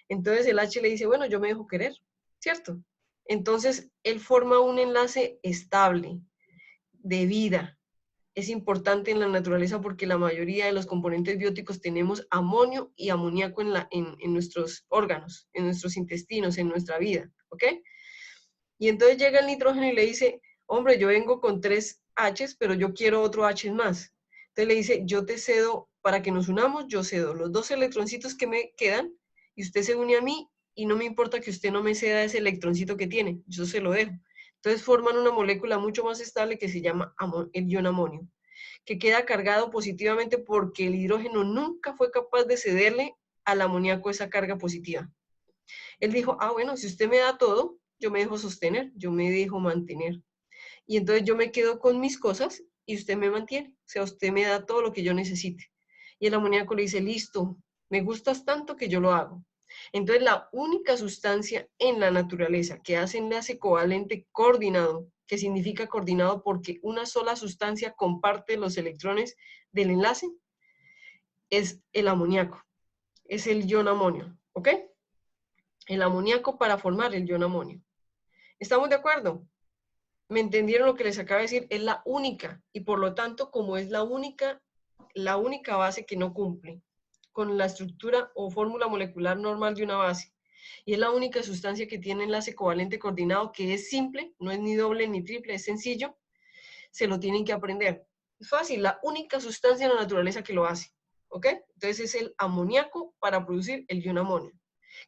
Entonces el H le dice, bueno, yo me dejo querer, ¿cierto? Entonces él forma un enlace estable, de vida. Es importante en la naturaleza porque la mayoría de los componentes bióticos tenemos amonio y amoníaco en nuestros órganos, en nuestros intestinos, en nuestra vida, ¿ok? Y entonces llega el nitrógeno y le dice, hombre, yo vengo con 3 H's, pero yo quiero otro H más. Entonces le dice, yo te cedo, para que nos unamos, yo cedo los 2 electroncitos que me quedan y usted se une a mí y no me importa que usted no me ceda ese electroncito que tiene, yo se lo dejo. Entonces forman una molécula mucho más estable que se llama el ion amonio, que queda cargado positivamente porque el hidrógeno nunca fue capaz de cederle al amoníaco esa carga positiva. Él dijo, bueno, si usted me da todo, yo me dejo sostener, yo me dejo mantener. Y entonces yo me quedo con mis cosas y usted me mantiene. O sea, usted me da todo lo que yo necesite. Y el amoníaco le dice, listo, me gustas tanto que yo lo hago. Entonces, la única sustancia en la naturaleza que hace enlace covalente coordinado, que significa coordinado porque una sola sustancia comparte los electrones del enlace, es el amoníaco. Es el ion amonio, ¿ok? El amoníaco para formar el ion amonio. ¿Estamos de acuerdo? ¿Me entendieron lo que les acabo de decir? Es la única, y por lo tanto, como es la única base que no cumple con la estructura o fórmula molecular normal de una base, y es la única sustancia que tiene enlace covalente coordinado, que es simple, no es ni doble ni triple, es sencillo, se lo tienen que aprender. Es fácil, la única sustancia en la naturaleza que lo hace, ¿ok? Entonces es el amoníaco para producir el ion amonio,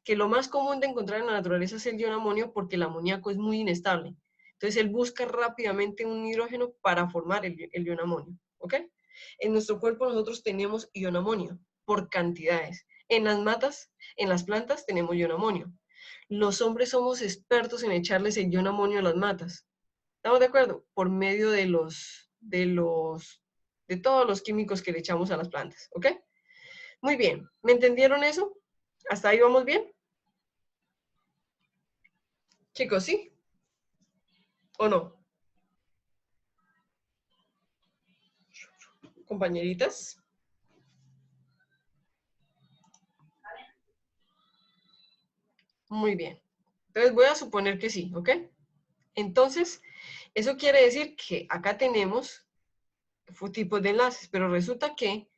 que lo más común de encontrar en la naturaleza es el ion amonio porque el amoníaco es muy inestable. Entonces él busca rápidamente un hidrógeno para formar el ion amonio, ¿ok? En nuestro cuerpo nosotros tenemos ion amonio por cantidades. En las matas, en las plantas tenemos ion amonio. Los hombres somos expertos en echarles el ion amonio a las matas. ¿Estamos de acuerdo? Por medio de todos los químicos que le echamos a las plantas, ¿ok? Muy bien, ¿me entendieron eso? ¿Hasta ahí vamos bien? Chicos, ¿sí? ¿O no? Compañeritas. Muy bien. Entonces voy a suponer que sí, ¿ok? Entonces, eso quiere decir que acá tenemos tipos de enlaces, pero resulta que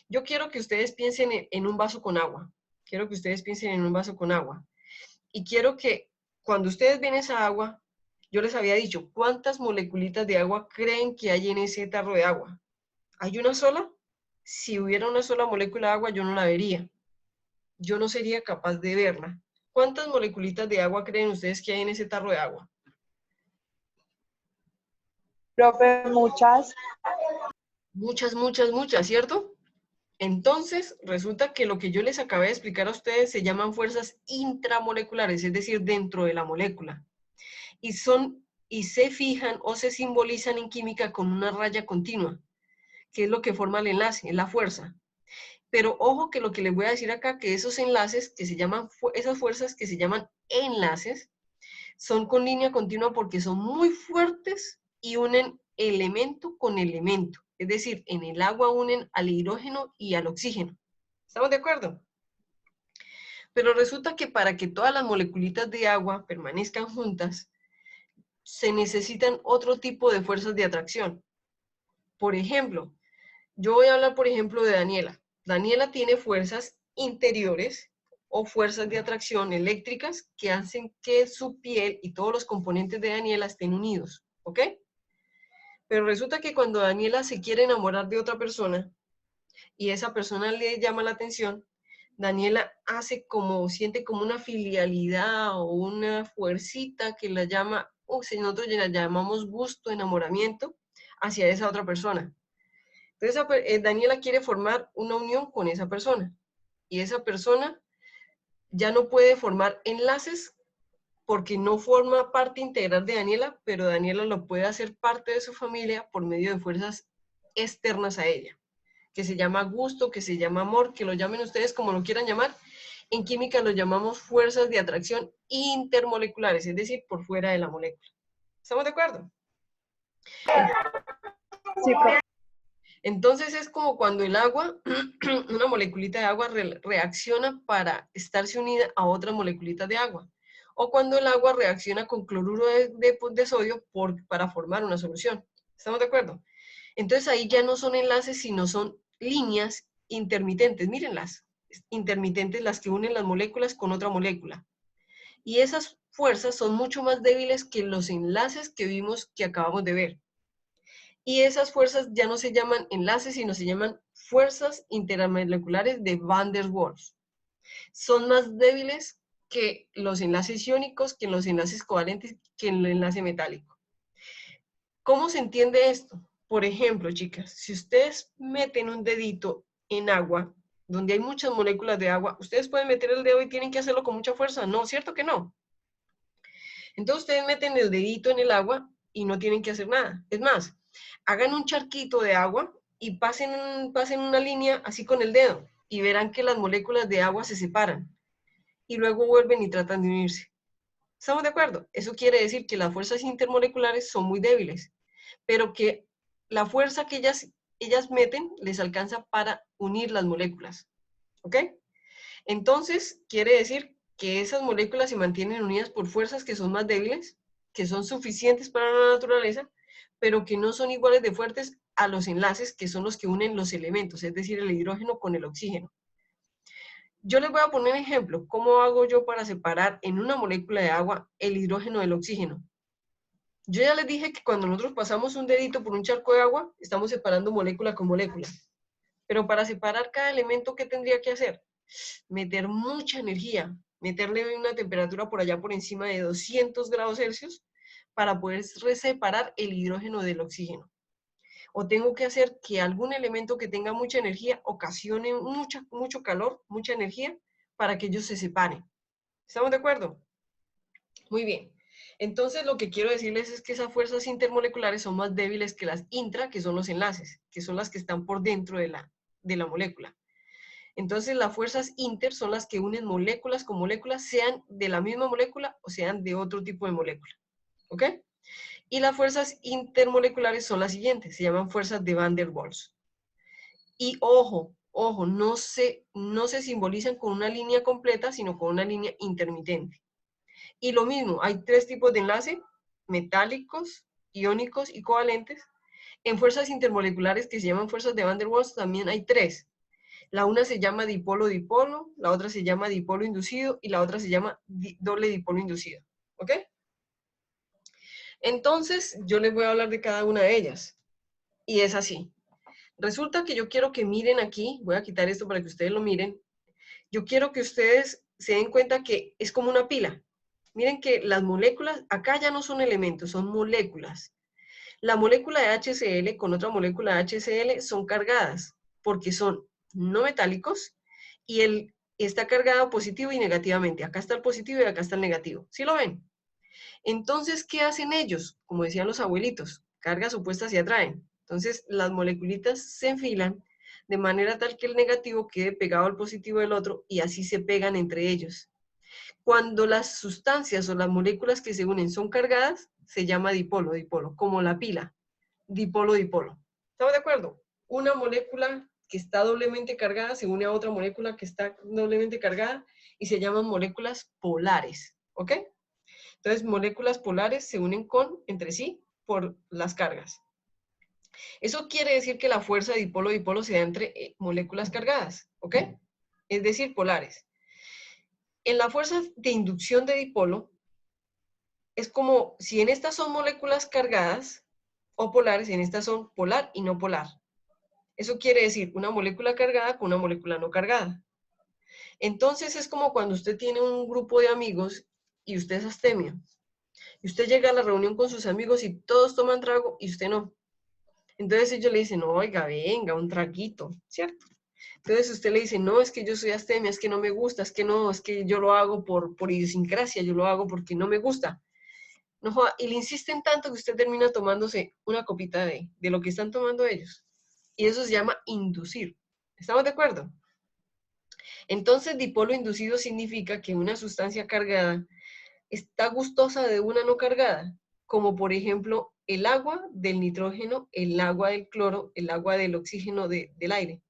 yo quiero que ustedes piensen en un vaso con agua. Quiero que ustedes piensen en un vaso con agua. Y quiero que cuando ustedes ven esa agua, yo les había dicho, ¿cuántas moleculitas de agua creen que hay en ese tarro de agua? ¿Hay una sola? Si hubiera una sola molécula de agua, yo no la vería. Yo no sería capaz de verla. ¿Cuántas moleculitas de agua creen ustedes que hay en ese tarro de agua? Profe, muchas. Muchas, muchas, muchas, ¿cierto? Entonces, resulta que lo que yo les acabé de explicar a ustedes se llaman fuerzas intramoleculares, es decir, dentro de la molécula. Y se fijan o se simbolizan en química con una raya continua, que es lo que forma el enlace, es la fuerza. Pero ojo que lo que les voy a decir acá, que esos enlaces que se llaman, esas fuerzas que se llaman enlaces, son con línea continua porque son muy fuertes y unen elemento con elemento. Es decir, en el agua unen al hidrógeno y al oxígeno. ¿Estamos de acuerdo? Pero resulta que para que todas las moleculitas de agua permanezcan juntas, se necesitan otro tipo de fuerzas de atracción. Por ejemplo, yo voy a hablar, por ejemplo, de Daniela. Daniela tiene fuerzas interiores o fuerzas de atracción eléctricas que hacen que su piel y todos los componentes de Daniela estén unidos, ¿ok? Pero resulta que cuando Daniela se quiere enamorar de otra persona y esa persona le llama la atención, Daniela siente como una filialidad o una fuercita que la llama, nosotros la llamamos gusto, enamoramiento hacia esa otra persona. Entonces, Daniela quiere formar una unión con esa persona y esa persona ya no puede formar enlaces porque no forma parte integral de Daniela, pero Daniela lo puede hacer parte de su familia por medio de fuerzas externas a ella, que se llama gusto, que se llama amor, que lo llamen ustedes como lo quieran llamar. En química lo llamamos fuerzas de atracción intermoleculares, es decir, por fuera de la molécula. ¿Estamos de acuerdo? Sí, profe. Entonces es como cuando el agua, una moleculita de agua reacciona para estarse unida a otras moleculitas de agua. O cuando el agua reacciona con cloruro de sodio para formar una solución. ¿Estamos de acuerdo? Entonces ahí ya no son enlaces, sino son líneas intermitentes. Mírenlas, intermitentes las que unen las moléculas con otra molécula. Y esas fuerzas son mucho más débiles que los enlaces que vimos que acabamos de ver. Y esas fuerzas ya no se llaman enlaces, sino se llaman fuerzas intermoleculares de Van der Waals. Son más débiles que los enlaces iónicos, que los enlaces covalentes, que el enlace metálico. ¿Cómo se entiende esto? Por ejemplo, chicas, si ustedes meten un dedito en agua, donde hay muchas moléculas de agua, ¿ustedes pueden meter el dedo y tienen que hacerlo con mucha fuerza? No, ¿cierto que no? Entonces ustedes meten el dedito en el agua y no tienen que hacer nada. Es más, Hagan un charquito de agua y pasen una línea así con el dedo y verán que las moléculas de agua se separan y luego vuelven y tratan de unirse. ¿Estamos de acuerdo? Eso quiere decir que las fuerzas intermoleculares son muy débiles, pero que la fuerza que ellas meten les alcanza para unir las moléculas. ¿Ok? Entonces, quiere decir que esas moléculas se mantienen unidas por fuerzas que son más débiles, que son suficientes para la naturaleza, pero que no son iguales de fuertes a los enlaces que son los que unen los elementos, es decir, el hidrógeno con el oxígeno. Yo les voy a poner un ejemplo. ¿Cómo hago yo para separar en una molécula de agua el hidrógeno del oxígeno? Yo ya les dije que cuando nosotros pasamos un dedito por un charco de agua, estamos separando molécula con molécula. Pero para separar cada elemento, ¿qué tendría que hacer? Meter mucha energía, meterle una temperatura por allá por encima de 200 grados Celsius para poder separar el hidrógeno del oxígeno. O tengo que hacer que algún elemento que tenga mucha energía ocasione mucho calor, mucha energía, para que ellos se separen. ¿Estamos de acuerdo? Muy bien. Entonces, lo que quiero decirles es que esas fuerzas intermoleculares son más débiles que las intra, que son los enlaces, que son las que están por dentro de la molécula. Entonces, las fuerzas inter son las que unen moléculas con moléculas, sean de la misma molécula o sean de otro tipo de molécula. ¿Ok? Y las fuerzas intermoleculares son las siguientes, se llaman fuerzas de Van der Waals. Y ojo, no se simbolizan con una línea completa, sino con una línea intermitente. Y lo mismo, hay 3 tipos de enlace, metálicos, iónicos y covalentes. En fuerzas intermoleculares que se llaman fuerzas de Van der Waals también hay 3. La una se llama dipolo-dipolo, la otra se llama dipolo inducido y la otra se llama doble dipolo inducido. ¿Ok? Entonces, yo les voy a hablar de cada una de ellas. Y es así. Resulta que yo quiero que miren aquí, voy a quitar esto para que ustedes lo miren. Yo quiero que ustedes se den cuenta que es como una pila. Miren que las moléculas, acá ya no son elementos, son moléculas. La molécula de HCl con otra molécula de HCl son cargadas, porque son no metálicos y está cargado positivo y negativamente. Acá está el positivo y acá está el negativo. ¿Sí lo ven? Entonces, ¿qué hacen ellos? Como decían los abuelitos, cargas opuestas se atraen. Entonces, las moleculitas se enfilan de manera tal que el negativo quede pegado al positivo del otro y así se pegan entre ellos. Cuando las sustancias o las moléculas que se unen son cargadas, se llama dipolo, como la pila. Dipolo. ¿Estamos de acuerdo? Una molécula que está doblemente cargada se une a otra molécula que está doblemente cargada y se llaman moléculas polares. ¿Ok? Entonces, moléculas polares se unen entre sí por las cargas. Eso quiere decir que la fuerza dipolo-dipolo se da entre moléculas cargadas, ¿ok? Es decir, polares. En la fuerza de inducción de dipolo, es como si en estas son moléculas cargadas o polares, en estas son polar y no polar. Eso quiere decir una molécula cargada con una molécula no cargada. Entonces, es como cuando usted tiene un grupo de amigos y usted es astemio. Y usted llega a la reunión con sus amigos y todos toman trago y usted no. Entonces ellos le dicen, oiga, venga, un traguito, ¿cierto? Entonces usted le dice, no, es que yo soy astemia, es que no me gusta, es que no, es que yo lo hago por idiosincrasia, yo lo hago porque no me gusta. No, y le insisten tanto que usted termina tomándose una copita de lo que están tomando ellos. Y eso se llama inducir. ¿Estamos de acuerdo? Entonces, dipolo inducido significa que una sustancia cargada está gustosa de una no cargada, como por ejemplo el agua del nitrógeno, el agua del cloro, el agua del oxígeno del aire.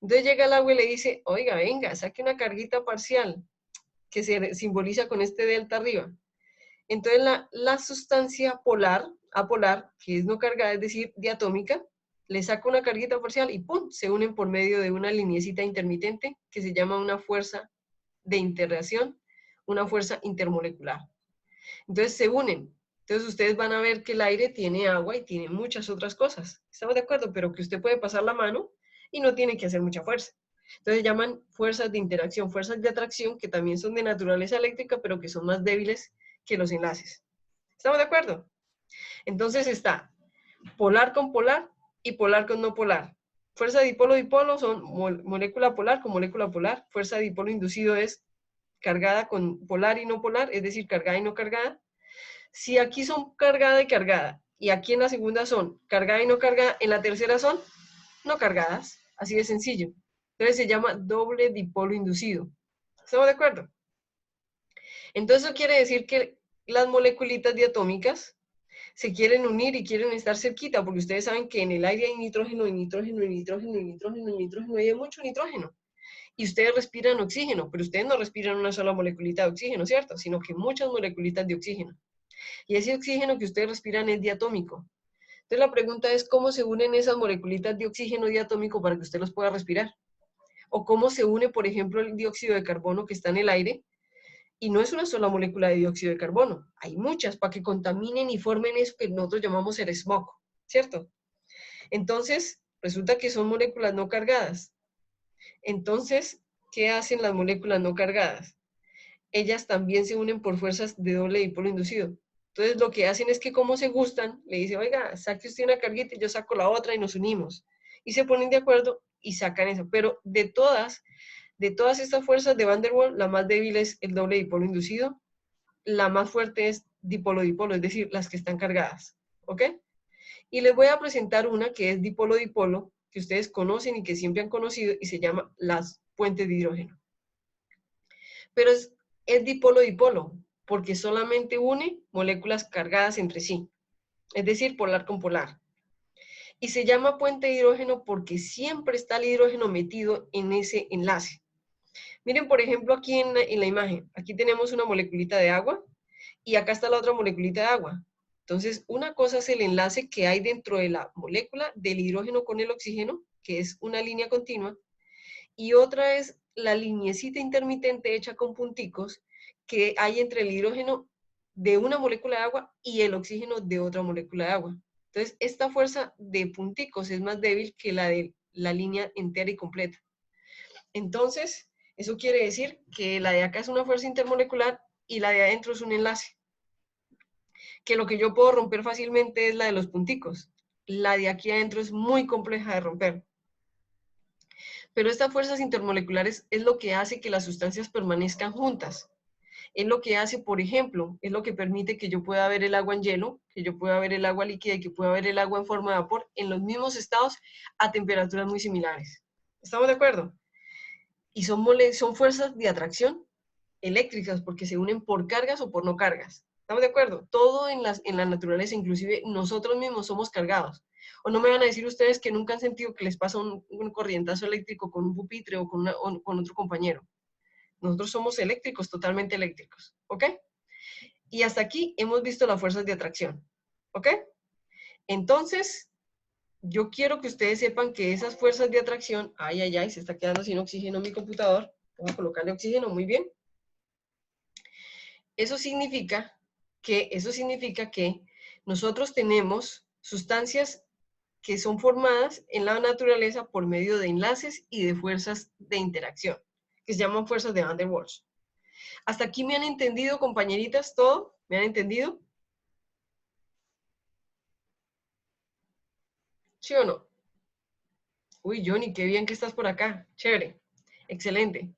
Entonces llega el agua y le dice, oiga, venga, saque una carguita parcial que se simboliza con este delta arriba. Entonces la sustancia polar, apolar, que es no cargada, es decir, diatómica, le saca una carguita parcial y ¡pum!, se unen por medio de una lineecita intermitente que se llama una fuerza de interreacción, una fuerza intermolecular. Entonces se unen. Entonces ustedes van a ver que el aire tiene agua y tiene muchas otras cosas. ¿Estamos de acuerdo? Pero que usted puede pasar la mano y no tiene que hacer mucha fuerza. Entonces se llaman fuerzas de interacción, fuerzas de atracción, que también son de naturaleza eléctrica, pero que son más débiles que los enlaces. ¿Estamos de acuerdo? Entonces está polar con polar y polar con no polar. Fuerza de dipolo-dipolo son molécula polar con molécula polar. Fuerza de dipolo inducido es cargada con polar y no polar, es decir, cargada y no cargada. Si aquí son cargada y cargada, Y aquí en la segunda son cargada y no cargada. En la tercera son no cargadas. Así de sencillo. Entonces se llama doble dipolo inducido. ¿Estamos de acuerdo? Entonces eso quiere decir que las moleculitas diatómicas se quieren unir y quieren estar cerquita, porque ustedes saben que en el aire hay nitrógeno, y nitrógeno, y nitrógeno, y nitrógeno, y nitrógeno, y hay mucho nitrógeno. Y ustedes respiran oxígeno, pero ustedes no respiran una sola moleculita de oxígeno, ¿cierto? Sino que muchas moleculitas de oxígeno. Y ese oxígeno que ustedes respiran es diatómico. Entonces la pregunta es, ¿cómo se unen esas moleculitas de oxígeno diatómico para que usted los pueda respirar? O cómo se une, por ejemplo, el dióxido de carbono que está en el aire, y no es una sola molécula de dióxido de carbono, hay muchas para que contaminen y formen eso que nosotros llamamos el smog, ¿cierto? Entonces, resulta que son moléculas no cargadas. Entonces, ¿qué hacen las moléculas no cargadas? Ellas también se unen por fuerzas de doble dipolo inducido. Entonces, lo que hacen es que como se gustan, le dicen, oiga, saque usted una carguita y yo saco la otra y nos unimos. Y se ponen de acuerdo y sacan eso. Pero de todas estas fuerzas de Van der Waals, la más débil es el doble dipolo inducido, la más fuerte es dipolo-dipolo, es decir, las que están cargadas, ¿ok? Y les voy a presentar una que es dipolo-dipolo, que ustedes conocen y que siempre han conocido, y se llama las puentes de hidrógeno. Pero es dipolo-dipolo, porque solamente une moléculas cargadas entre sí, es decir, polar con polar. Y se llama puente de hidrógeno porque siempre está el hidrógeno metido en ese enlace. Miren, por ejemplo, aquí en la imagen, aquí tenemos una moleculita de agua y acá está la otra moleculita de agua. Entonces, una cosa es el enlace que hay dentro de la molécula del hidrógeno con el oxígeno, que es una línea continua, y otra es la lineecita intermitente hecha con punticos que hay entre el hidrógeno de una molécula de agua y el oxígeno de otra molécula de agua. Entonces, esta fuerza de punticos es más débil que la de la línea entera y completa. Entonces, eso quiere decir que la de acá es una fuerza intermolecular y la de adentro es un enlace. Que lo que yo puedo romper fácilmente es la de los punticos. La de aquí adentro es muy compleja de romper. Pero estas fuerzas intermoleculares es lo que hace que las sustancias permanezcan juntas. Es lo que hace, por ejemplo, es lo que permite que yo pueda ver el agua en hielo, que yo pueda ver el agua líquida y que pueda ver el agua en forma de vapor en los mismos estados a temperaturas muy similares. ¿Estamos de acuerdo? Y son fuerzas de atracción eléctricas porque se unen por cargas o por no cargas. ¿Estamos de acuerdo? Todo en la naturaleza, inclusive nosotros mismos somos cargados. O no me van a decir ustedes que nunca han sentido que les pasa un corrientazo eléctrico con un pupitre o con otro compañero. Nosotros somos eléctricos, totalmente eléctricos, ¿ok? Y hasta aquí hemos visto las fuerzas de atracción, ¿ok? Entonces, yo quiero que ustedes sepan que esas fuerzas de atracción, ay, se está quedando sin oxígeno mi computador, voy a colocarle oxígeno, muy bien. Eso significa que nosotros tenemos sustancias que son formadas en la naturaleza por medio de enlaces y de fuerzas de interacción, que se llaman fuerzas de Van der Waals. ¿Hasta aquí me han entendido, compañeritas, todo? ¿Me han entendido? ¿Sí o no? Uy, Johnny, qué bien que estás por acá. Chévere. Excelente.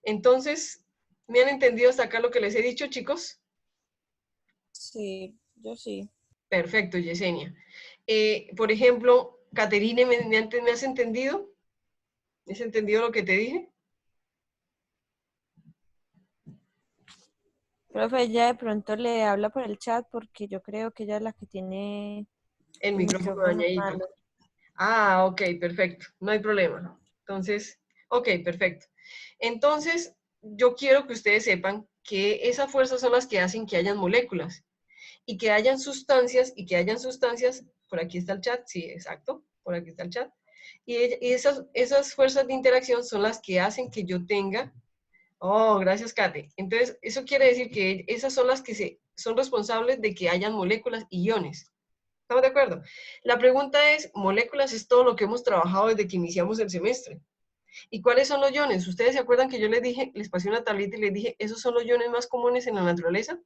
Entonces, ¿me han entendido hasta acá lo que les he dicho, chicos? Sí, yo sí. Perfecto, Yesenia. Por ejemplo, Caterine, ¿me has entendido? ¿Me has entendido lo que te dije? Profe, ella de pronto le habla por el chat porque yo creo que ella es la que tiene El el micrófono micrófono dañadito. malo. Ah, ok, perfecto. No hay problema. Entonces, ok, perfecto. Entonces, yo quiero que ustedes sepan que esas fuerzas son las que hacen que hayan moléculas y que hayan sustancias, por aquí está el chat, sí, exacto, por aquí está el chat. Y esas fuerzas de interacción son las que hacen que yo tenga. Oh, gracias, Kate. Entonces, eso quiere decir que esas son las que son responsables de que hayan moléculas y iones. ¿Estamos de acuerdo? La pregunta es, moléculas es todo lo que hemos trabajado desde que iniciamos el semestre. ¿Y cuáles son los iones? ¿Ustedes se acuerdan que yo les dije, les pasé una tablita y les dije, esos son los iones más comunes en la naturaleza?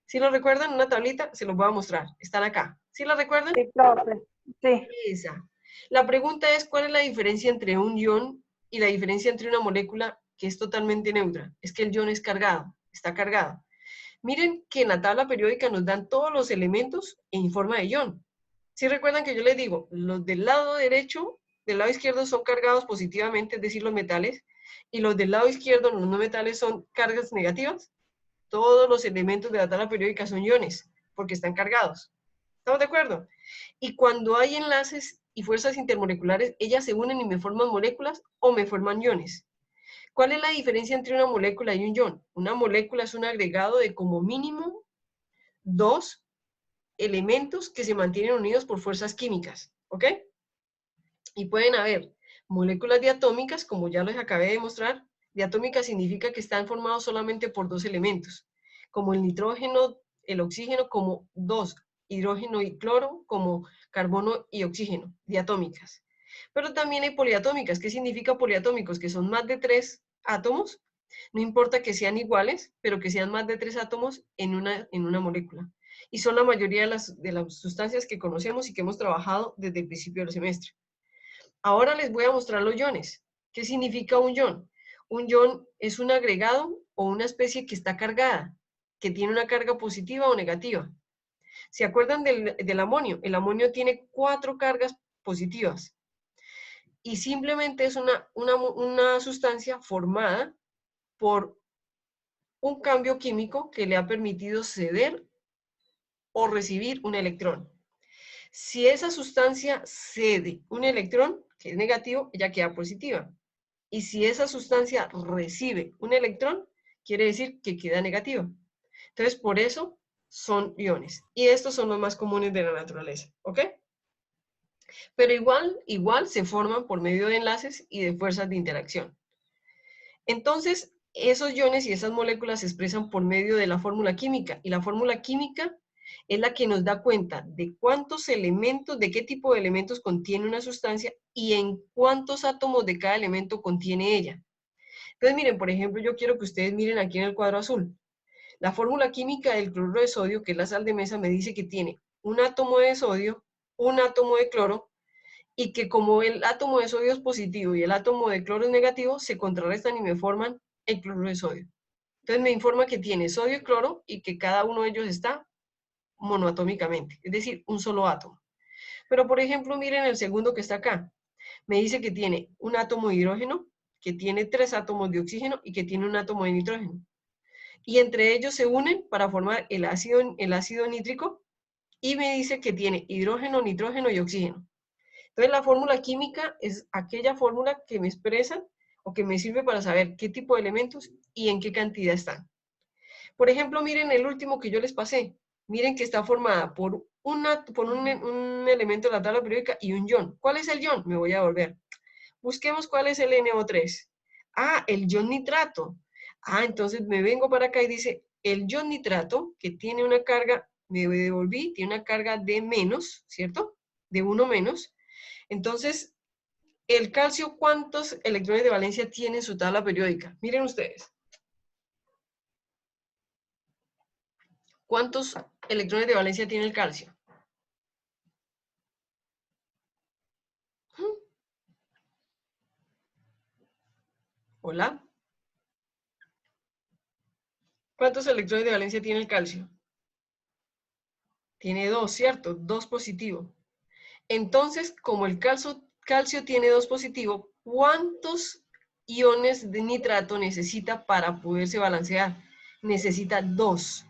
¿Sí lo recuerdan? Una tablita, se los voy a mostrar. Están acá. ¿Sí lo recuerdan? Sí, profe. Sí. Esa. La pregunta es, ¿cuál es la diferencia entre un ion y la diferencia entre una molécula que es totalmente neutra? Es que el ion es cargado, está cargado. Miren que en la tabla periódica nos dan todos los elementos en forma de ion. Si recuerdan que yo les digo, los del lado derecho, del lado izquierdo son cargados positivamente, es decir, los metales, y los del lado izquierdo, los no metales, son cargas negativas. Todos los elementos de la tabla periódica son iones, porque están cargados. ¿Estamos de acuerdo? Y cuando hay enlaces y fuerzas intermoleculares, ellas se unen y me forman moléculas o me forman iones. ¿Cuál es la diferencia entre una molécula y un ion? Una molécula es un agregado de como mínimo 2 elementos que se mantienen unidos por fuerzas químicas, ¿ok? Y pueden haber moléculas diatómicas, como ya les acabé de demostrar. Diatómica significa que están formados solamente por 2 elementos, como el nitrógeno, el oxígeno, como 2, hidrógeno y cloro, como carbono y oxígeno, diatómicas. Pero también hay poliatómicas. ¿Qué significa poliatómicos? Que son más de 3 átomos, no importa que sean iguales, pero que sean más de 3 átomos en una molécula. Y son la mayoría de las sustancias que conocemos y que hemos trabajado desde el principio del semestre. Ahora les voy a mostrar los iones. ¿Qué significa un ion? Un ion es un agregado o una especie que está cargada, que tiene una carga positiva o negativa. ¿Se acuerdan del amonio? El amonio tiene 4 cargas positivas. Y simplemente es una sustancia formada por un cambio químico que le ha permitido ceder o recibir un electrón. Si esa sustancia cede un electrón, que es negativo, ella queda positiva. Y si esa sustancia recibe un electrón, quiere decir que queda negativa. Entonces, por eso son iones. Y estos son los más comunes de la naturaleza, ¿ok? Pero igual se forman por medio de enlaces y de fuerzas de interacción. Entonces, esos iones y esas moléculas se expresan por medio de la fórmula química. Y la fórmula química es la que nos da cuenta de cuántos elementos, de qué tipo de elementos contiene una sustancia y en cuántos átomos de cada elemento contiene ella. Entonces, miren, por ejemplo, yo quiero que ustedes miren aquí en el cuadro azul. La fórmula química del cloruro de sodio, que es la sal de mesa, me dice que tiene un átomo de sodio, un átomo de cloro, y que como el átomo de sodio es positivo y el átomo de cloro es negativo, se contrarrestan y me forman el cloruro de sodio. Entonces me informa que tiene sodio y cloro y que cada uno de ellos está monoatómicamente, es decir, un solo átomo. Pero por ejemplo, miren el segundo que está acá. Me dice que tiene un átomo de hidrógeno, que tiene 3 átomos de oxígeno y que tiene un átomo de nitrógeno. Y entre ellos se unen para formar el ácido nítrico y me dice que tiene hidrógeno, nitrógeno y oxígeno. Entonces la fórmula química es aquella fórmula que me expresa o que me sirve para saber qué tipo de elementos y en qué cantidad están. Por ejemplo, miren el último que yo les pasé. Miren que está formada por un elemento de la tabla periódica y un ion. ¿Cuál es el ion? Me voy a volver. Busquemos cuál es el NO3. Ah, el ion nitrato. Ah, entonces me vengo para acá y dice, el ion nitrato, que tiene una carga, me devolví, tiene una carga de menos, ¿cierto? De 1 menos. Entonces, el calcio, ¿cuántos electrones de valencia tiene en su tabla periódica? Miren ustedes. ¿Cuántos electrones de valencia tiene el calcio? ¿Hola? ¿Cuántos electrones de valencia tiene el calcio? Tiene 2, ¿cierto? 2 positivo. Entonces, como el calcio tiene 2 positivo, ¿cuántos iones de nitrato necesita para poderse balancear? Necesita 2.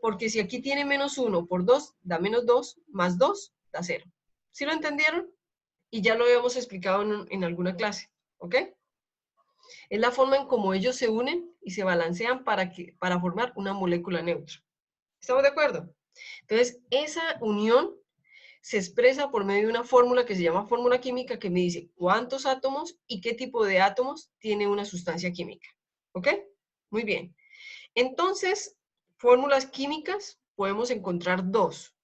Porque si aquí tiene menos 1 por 2, da menos 2, más 2, da 0. ¿Sí lo entendieron? Y ya lo habíamos explicado en alguna clase, ¿ok? Es la forma en cómo ellos se unen y se balancean para formar una molécula neutra. ¿Estamos de acuerdo? Entonces, esa unión se expresa por medio de una fórmula que se llama fórmula química que me dice cuántos átomos y qué tipo de átomos tiene una sustancia química. ¿Ok? Muy bien. Entonces, fórmulas químicas podemos encontrar 2.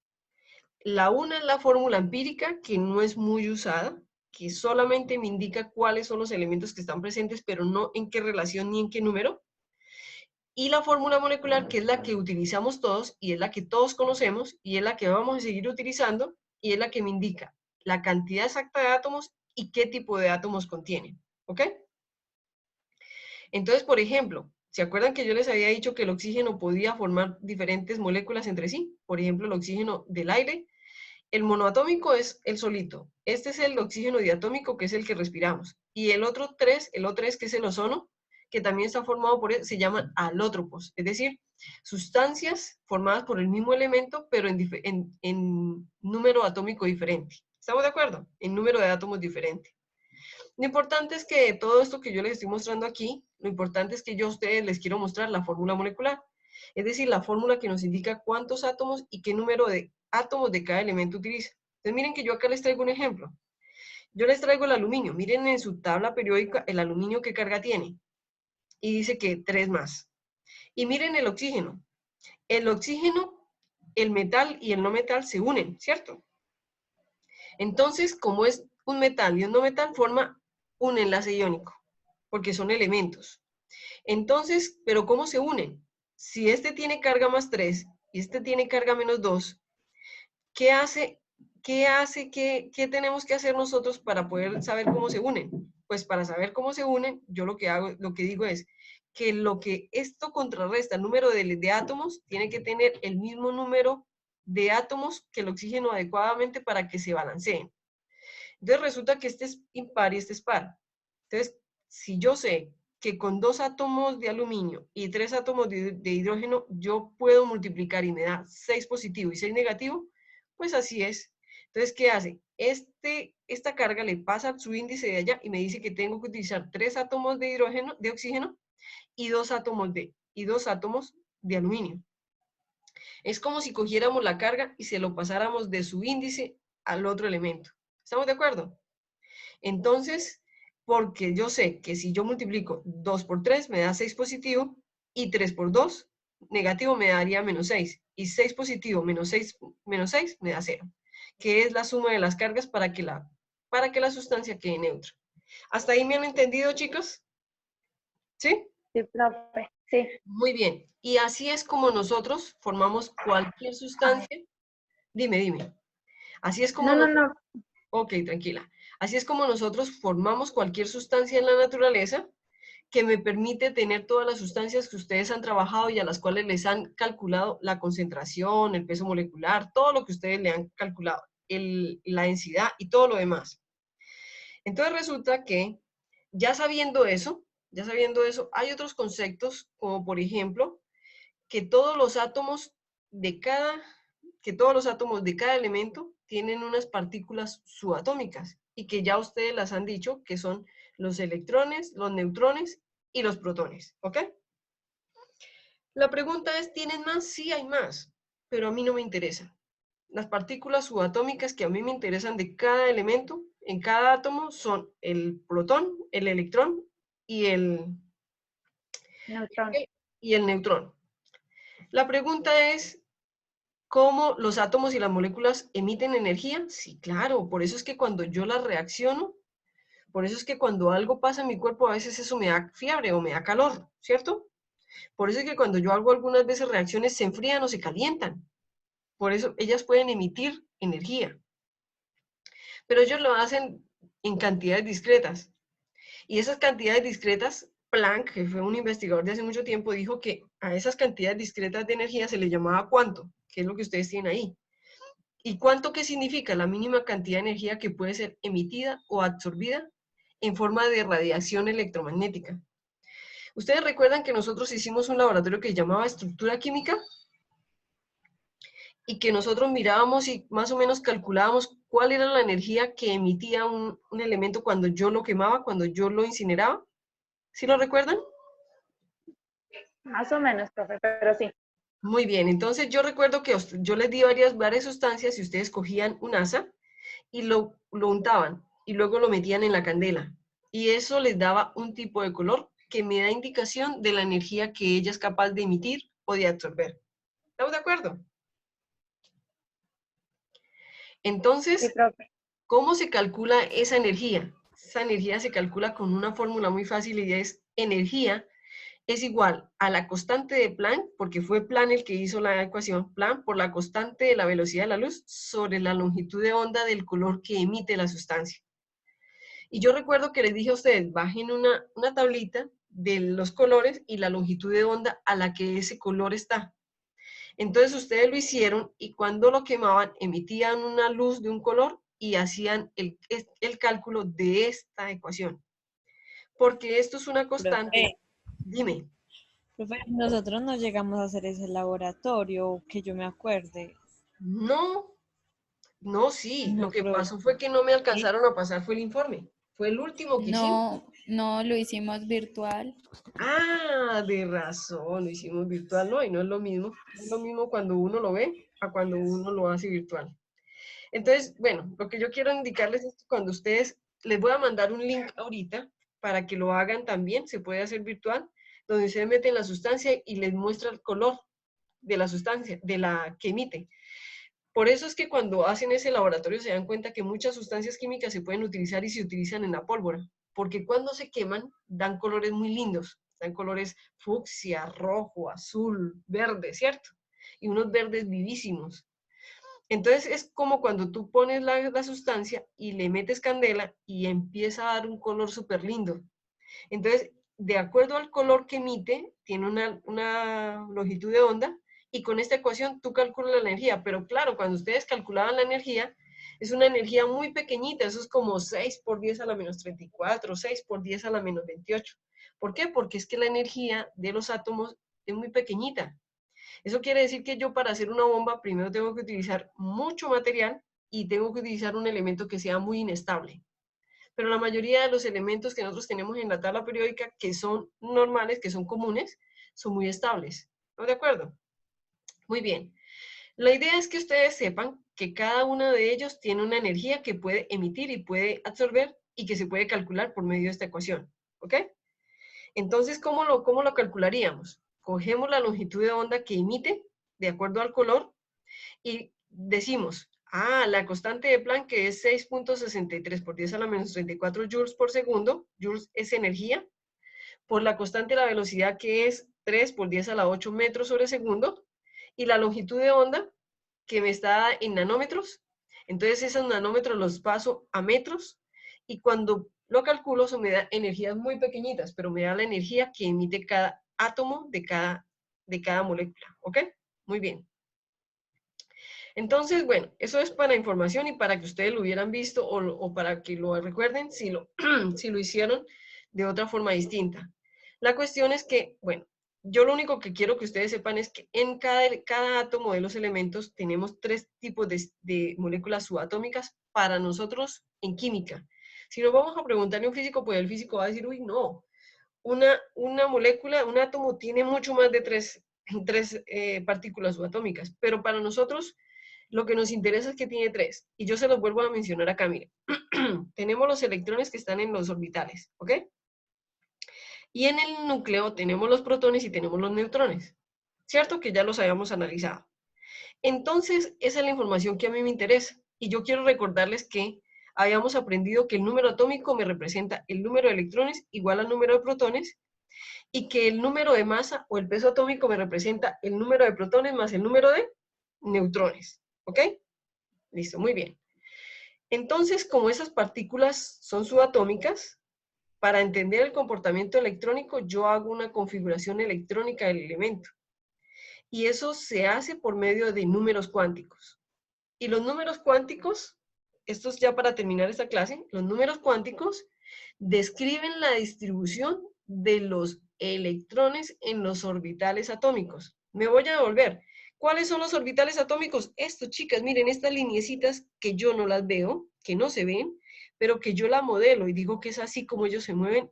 La una es la fórmula empírica, que no es muy usada, que solamente me indica cuáles son los elementos que están presentes, pero no en qué relación ni en qué número. Y la fórmula molecular, que es la que utilizamos todos y es la que todos conocemos y es la que vamos a seguir utilizando y es la que me indica la cantidad exacta de átomos y qué tipo de átomos contienen. ¿Ok? Entonces, por ejemplo, ¿Se acuerdan que yo les había dicho que el oxígeno podía formar diferentes moléculas entre sí? Por ejemplo, el oxígeno del aire. El monoatómico es el solito. Este es el oxígeno diatómico, que es el que respiramos. Y el otro 3, que es el ozono, que también está formado por él, se llaman alótropos. Es decir, sustancias formadas por el mismo elemento, pero en número atómico diferente. ¿Estamos de acuerdo? En número de átomos diferente. Lo importante es que todo esto que yo les estoy mostrando aquí, lo importante es que yo a ustedes les quiero mostrar la fórmula molecular. Es decir, la fórmula que nos indica cuántos átomos y qué número de átomos de cada elemento utiliza. Entonces miren que yo acá les traigo un ejemplo. Yo les traigo el aluminio. Miren en su tabla periódica el aluminio qué carga tiene. Y dice que 3 más. Y miren el oxígeno. El oxígeno, el metal y el no metal se unen, ¿cierto? Entonces, como es un metal y un no metal, forma un enlace iónico, porque son elementos. Entonces, ¿pero cómo se unen? Si este tiene carga más 3 y este tiene carga menos 2, ¿qué tenemos que hacer nosotros para poder saber cómo se unen? Pues para saber cómo se unen, yo lo que digo es que lo que esto contrarresta, el número de átomos, tiene que tener el mismo número de átomos que el oxígeno adecuadamente para que se balanceen. Entonces resulta que este es impar y este es par. Entonces, si yo sé que con 2 átomos de aluminio y 3 átomos de hidrógeno yo puedo multiplicar y me da 6 positivo y 6 negativo, pues así es. Entonces, ¿qué hace? Esta carga le pasa a su índice de allá y me dice que tengo que utilizar 3 átomos de hidrógeno, de oxígeno, y 2 átomos de aluminio. Es como si cogiéramos la carga y se lo pasáramos de su índice al otro elemento. ¿Estamos de acuerdo? Entonces, porque yo sé que si yo multiplico 2 por 3 me da 6 positivo y 3 por 2 negativo me daría menos 6. Y 6 positivo menos 6 me da 0, que es la suma de las cargas para que la sustancia quede neutra. ¿Hasta ahí me han entendido, chicos? ¿Sí? Sí, profe. Sí. Muy bien. Y así es como nosotros formamos cualquier sustancia. Dime. Así es como No. Ok, tranquila. Así es como nosotros formamos cualquier sustancia en la naturaleza que me permite tener todas las sustancias que ustedes han trabajado y a las cuales les han calculado la concentración, el peso molecular, todo lo que ustedes le han calculado, la densidad y todo lo demás. Entonces resulta que ya sabiendo eso, hay otros conceptos como por ejemplo que todos los átomos de cada elemento tienen unas partículas subatómicas y que ya ustedes las han dicho que son los electrones, los neutrones y los protones, ¿ok? La pregunta es, ¿tienen más? Sí hay más, pero a mí no me interesa. Las partículas subatómicas que a mí me interesan de cada elemento, en cada átomo, son el protón, el electrón y el neutrón. La pregunta es, ¿cómo los átomos y las moléculas emiten energía? Sí, claro, por eso es que cuando yo las reacciono, por eso es que cuando algo pasa en mi cuerpo, a veces eso me da fiebre o me da calor, ¿cierto? Por eso es que cuando yo hago algunas veces reacciones se enfrían o se calientan. Por eso ellas pueden emitir energía. Pero ellos lo hacen en cantidades discretas. Y esas cantidades discretas, Planck, que fue un investigador de hace mucho tiempo, dijo que a esas cantidades discretas de energía se le llamaba cuánto, que es lo que ustedes tienen ahí. ¿Y cuánto qué significa? La mínima cantidad de energía que puede ser emitida o absorbida en forma de radiación electromagnética. ¿Ustedes recuerdan que nosotros hicimos un laboratorio que se llamaba estructura química? Y que nosotros mirábamos y más o menos calculábamos cuál era la energía que emitía un elemento cuando yo lo quemaba, cuando yo lo incineraba. ¿Sí lo recuerdan? Más o menos, profe, pero sí. Muy bien, entonces yo recuerdo que yo les di varias sustancias y ustedes cogían un asa y lo untaban y luego lo metían en la candela. Y eso les daba un tipo de color que me da indicación de la energía que ella es capaz de emitir o de absorber. ¿Estamos de acuerdo? Entonces, Sí, profe. ¿cómo se calcula esa energía? Esa energía se calcula con una fórmula muy fácil y es energía es igual a la constante de Planck, porque fue Planck el que hizo la ecuación, Planck por la constante de la velocidad de la luz sobre la longitud de onda del color que emite la sustancia. Y yo recuerdo que les dije a ustedes, bajen una tablita de los colores y la longitud de onda a la que ese color está. Entonces ustedes lo hicieron y cuando lo quemaban emitían una luz de un color y hacían el cálculo de esta ecuación. Porque esto es una constante. Dime. Profe, nosotros no llegamos a hacer ese laboratorio, que yo me acuerde. No, no, sí. No, Lo que profe. pasó fue que no me alcanzaron a pasar fue el informe. Fue el último que hicimos. No, no, lo hicimos virtual. Ah, de razón, lo hicimos virtual, no, y no es lo mismo. No es lo mismo cuando uno lo ve a cuando uno lo hace virtual. Entonces, bueno, lo que yo quiero indicarles es que cuando ustedes, les voy a mandar un link ahorita para que lo hagan también, se puede hacer virtual, donde ustedes meten la sustancia y les muestra el color de la sustancia, de la que emite. Por eso es que cuando hacen ese laboratorio se dan cuenta que muchas sustancias químicas se pueden utilizar y se utilizan en la pólvora, porque cuando se queman dan colores muy lindos, dan colores fucsia, rojo, azul, verde, ¿cierto? Y unos verdes vivísimos. Entonces es como cuando tú pones la sustancia y le metes candela y empieza a dar un color súper lindo. Entonces, de acuerdo al color que emite, tiene una longitud de onda y con esta ecuación tú calculas la energía. Pero claro, cuando ustedes calculaban la energía, es una energía muy pequeñita, eso es como 6 por 10 a la menos 34, 6 por 10 a la menos 28. ¿Por qué? Porque es que la energía de los átomos es muy pequeñita. Eso quiere decir que yo para hacer una bomba primero tengo que utilizar mucho material y tengo que utilizar un elemento que sea muy inestable. Pero la mayoría de los elementos que nosotros tenemos en la tabla periódica, que son normales, que son comunes, son muy estables. ¿Estamos de acuerdo? Muy bien. La idea es que ustedes sepan que cada uno de ellos tiene una energía que puede emitir y puede absorber y que se puede calcular por medio de esta ecuación. ¿Ok? Entonces, ¿cómo lo calcularíamos? Cogemos la longitud de onda que emite de acuerdo al color y decimos, la constante de Planck que es 6.63 por 10 a la menos 34 joules por segundo, joules es energía, por la constante de la velocidad que es 3 por 10 a la 8 metros sobre segundo, y la longitud de onda que me está en nanómetros, entonces esos nanómetros los paso a metros, y cuando lo calculo eso me da energías muy pequeñitas, pero me da la energía que emite cada átomo de cada molécula, ¿ok? Muy bien. Entonces, bueno, eso es para información y para que ustedes lo hubieran visto o para que lo recuerden si lo, si lo hicieron de otra forma distinta. La cuestión es que, bueno, yo lo único que quiero que ustedes sepan es que en cada átomo de los elementos tenemos 3 tipos de moléculas subatómicas para nosotros en química. Si nos vamos a preguntarle a un físico, pues el físico va a decir, uy, no, una molécula, un átomo tiene mucho más de 3 partículas subatómicas, pero para nosotros lo que nos interesa es que tiene 3. Y yo se los vuelvo a mencionar acá, miren. Tenemos los electrones que están en los orbitales, ¿ok? Y en el núcleo tenemos los protones y tenemos los neutrones. ¿Cierto? Que ya los habíamos analizado. Entonces, esa es la información que a mí me interesa. Y yo quiero recordarles que habíamos aprendido que el número atómico me representa el número de electrones igual al número de protones y que el número de masa o el peso atómico me representa el número de protones más el número de neutrones. ¿Ok? Listo, muy bien. Entonces, como esas partículas son subatómicas, para entender el comportamiento electrónico, yo hago una configuración electrónica del elemento. Y eso se hace por medio de números cuánticos. Y los números cuánticos, esto es ya para terminar esta clase, los números cuánticos describen la distribución de los electrones en los orbitales atómicos. Me voy a devolver. ¿Cuáles son los orbitales atómicos? Estos, chicas, miren, estas lineecitas que yo no las veo, que no se ven, pero que yo la modelo y digo que es así como ellos se mueven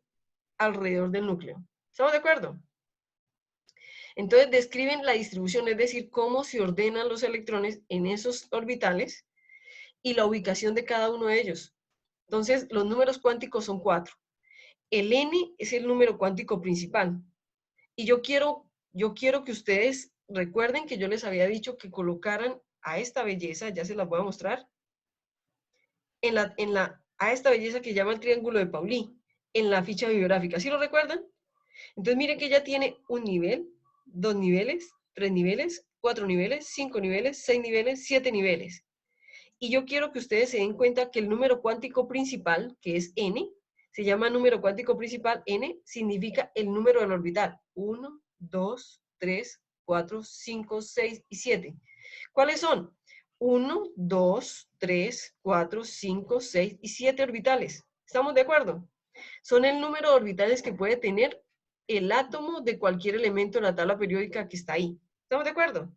alrededor del núcleo. ¿Estamos de acuerdo? Entonces describen la distribución, es decir, cómo se ordenan los electrones en esos orbitales y la ubicación de cada uno de ellos. Entonces, los números cuánticos son 4. El n es el número cuántico principal. Y yo quiero que ustedes recuerden que yo les había dicho que colocaran a esta belleza, ya se las voy a mostrar, a esta belleza que llama el triángulo de Pauli, en la ficha bibliográfica. ¿Sí lo recuerdan? Entonces miren que ya tiene un nivel, 2 niveles, 3 niveles, 4 niveles, 5 niveles, 6 niveles, 7 niveles. Y yo quiero que ustedes se den cuenta que el número cuántico principal, que es n, Se llama número cuántico principal. N significa el número del orbital. 1, 2, 3, 4, 5, 6 y 7. ¿Cuáles son? 1, 2, 3, 4, 5, 6 y 7 orbitales. ¿Estamos de acuerdo? Son el número de orbitales que puede tener el átomo de cualquier elemento de la tabla periódica que está ahí. ¿Estamos de acuerdo?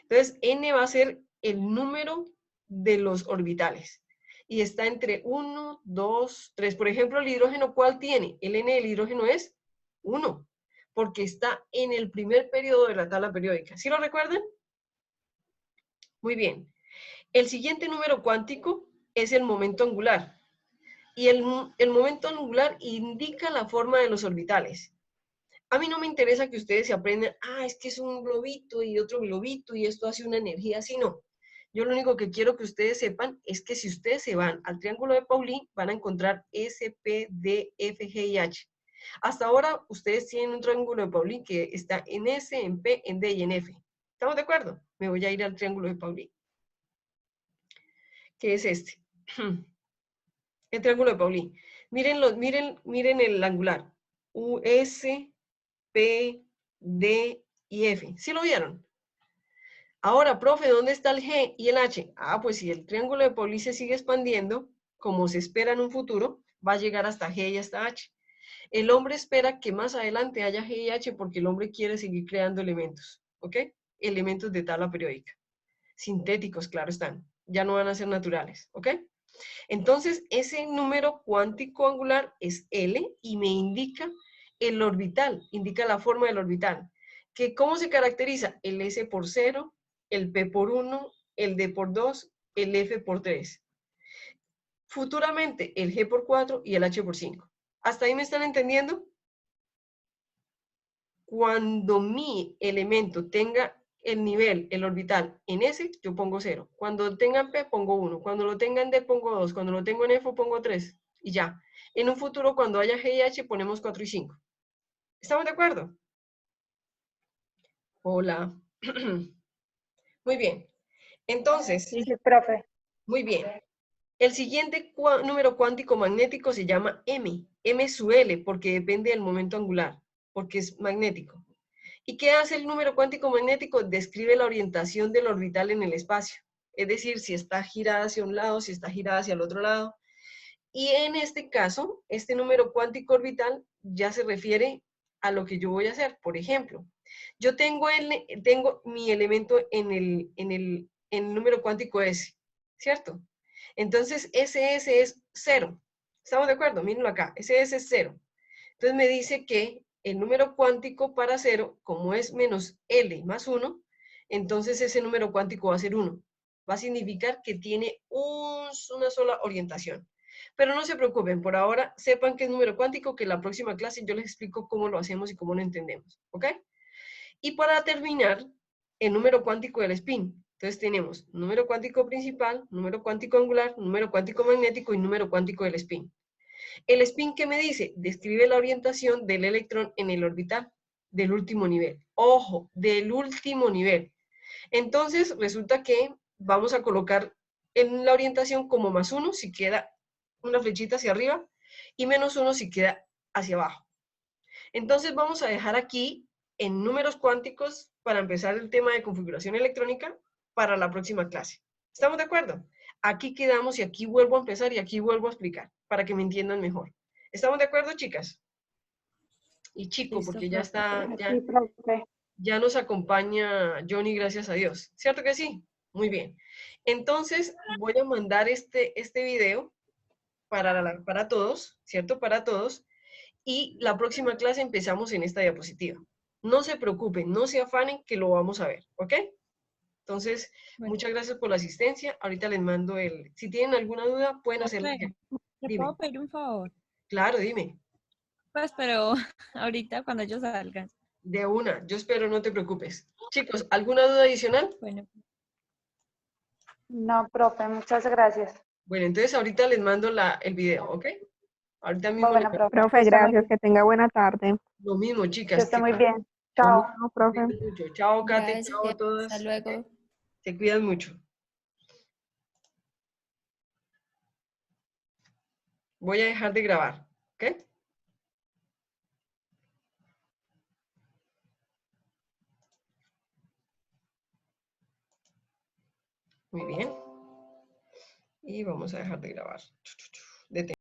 Entonces, N va a ser el número de los orbitales. Y está entre 1, 2, 3. Por ejemplo, el hidrógeno, ¿cuál tiene? El N del hidrógeno es 1, porque está en el primer periodo de la tabla periódica. ¿Sí lo recuerdan? Muy bien. El siguiente número cuántico es el momento angular. Y el momento angular indica la forma de los orbitales. A mí no me interesa que ustedes se aprendan, es que es un globito y otro globito y esto hace una energía así, no. Yo lo único que quiero que ustedes sepan es que si ustedes se van al triángulo de Pauli, van a encontrar S, P, D, F, G y H. Hasta ahora ustedes tienen un triángulo de Pauli que está en S, en P, en D y en F. ¿Estamos de acuerdo? Me voy a ir al triángulo de Pauli. ¿Qué es este? El triángulo de Pauli. Miren el angular. U, S, P, D y F. ¿Sí lo vieron? Ahora, profe, ¿dónde está el G y el H? Pues si el triángulo de Pauli se sigue expandiendo, como se espera en un futuro, va a llegar hasta G y hasta H. El hombre espera que más adelante haya G y H porque el hombre quiere seguir creando elementos, ¿ok? Elementos de tabla periódica. Sintéticos, claro están. Ya no van a ser naturales, ¿ok? Entonces, ese número cuántico angular es L y me indica el orbital, indica la forma del orbital. ¿Cómo se caracteriza? El S por 0, el P por 1, el D por 2, el F por 3. Futuramente, el G por 4 y el H por 5. ¿Hasta ahí me están entendiendo? Cuando mi elemento tenga el nivel, el orbital en S, yo pongo 0. Cuando tenga en P, pongo 1. Cuando lo tenga en D, pongo 2. Cuando lo tengo en F, pongo 3. Y ya. En un futuro, cuando haya G y H, ponemos 4 y 5. ¿Estamos de acuerdo? Hola. Muy bien. Entonces, Sí, profe. muy bien. El siguiente número cuántico magnético se llama M. M sub L, porque depende del momento angular, porque es magnético. ¿Y qué hace el número cuántico magnético? Describe la orientación del orbital en el espacio. Es decir, si está girada hacia un lado, si está girada hacia el otro lado. Y en este caso, este número cuántico orbital ya se refiere a lo que yo voy a hacer. Por ejemplo, yo tengo mi elemento en el número cuántico S, ¿cierto? Entonces, SS es 0. ¿Estamos de acuerdo? Mírenlo acá. SS es 0. Entonces me dice que el número cuántico para 0, como es menos L más 1, entonces ese número cuántico va a ser 1. Va a significar que tiene una sola orientación. Pero no se preocupen, por ahora sepan que es número cuántico, que en la próxima clase yo les explico cómo lo hacemos y cómo lo entendemos. ¿Ok? Y para terminar, el número cuántico del spin. Entonces tenemos número cuántico principal, número cuántico angular, número cuántico magnético y número cuántico del spin. El spin, ¿qué me dice? Describe la orientación del electrón en el orbital del último nivel. Ojo, del último nivel. Entonces, resulta que vamos a colocar en la orientación como +1 si queda una flechita hacia arriba y -1 si queda hacia abajo. Entonces, vamos a dejar aquí en números cuánticos para empezar el tema de configuración electrónica para la próxima clase. ¿Estamos de acuerdo? Aquí quedamos y aquí vuelvo a empezar y aquí vuelvo a explicar para que me entiendan mejor. ¿Estamos de acuerdo, chicas? Y chico, Listo, porque ya profe. está, Sí, profe. ya nos acompaña Johnny, gracias a Dios. ¿Cierto que sí? Muy bien. Entonces, voy a mandar este video para todos, ¿cierto? Para todos. Y la próxima clase empezamos en esta diapositiva. No se preocupen, no se afanen que lo vamos a ver, ¿ok? Entonces, Bueno. muchas gracias por la asistencia. Ahorita les mando si tienen alguna duda, pueden hacerla ya. Profe, ¿le Dime. puedo pedir un favor? Claro, dime. Pues, pero ahorita cuando ellos salgan. De una, yo espero, no te preocupes. Chicos, ¿alguna duda adicional? Bueno, No, profe, muchas gracias. Bueno, entonces ahorita les mando el video, ¿ok? Ahorita mismo Bueno, profe, que Profe, esté muy gracias. bien. Que tenga buena tarde. lo mismo, Que chicas. esté muy bien. Lo Chao. mismo, Chao, profe. cuídense mucho. Chao, Kate, chao a Gracias. todas. Hasta luego. Se cuidan mucho. Voy a dejar de grabar. ¿Ok? Muy bien. Y vamos a dejar de grabar. Detén.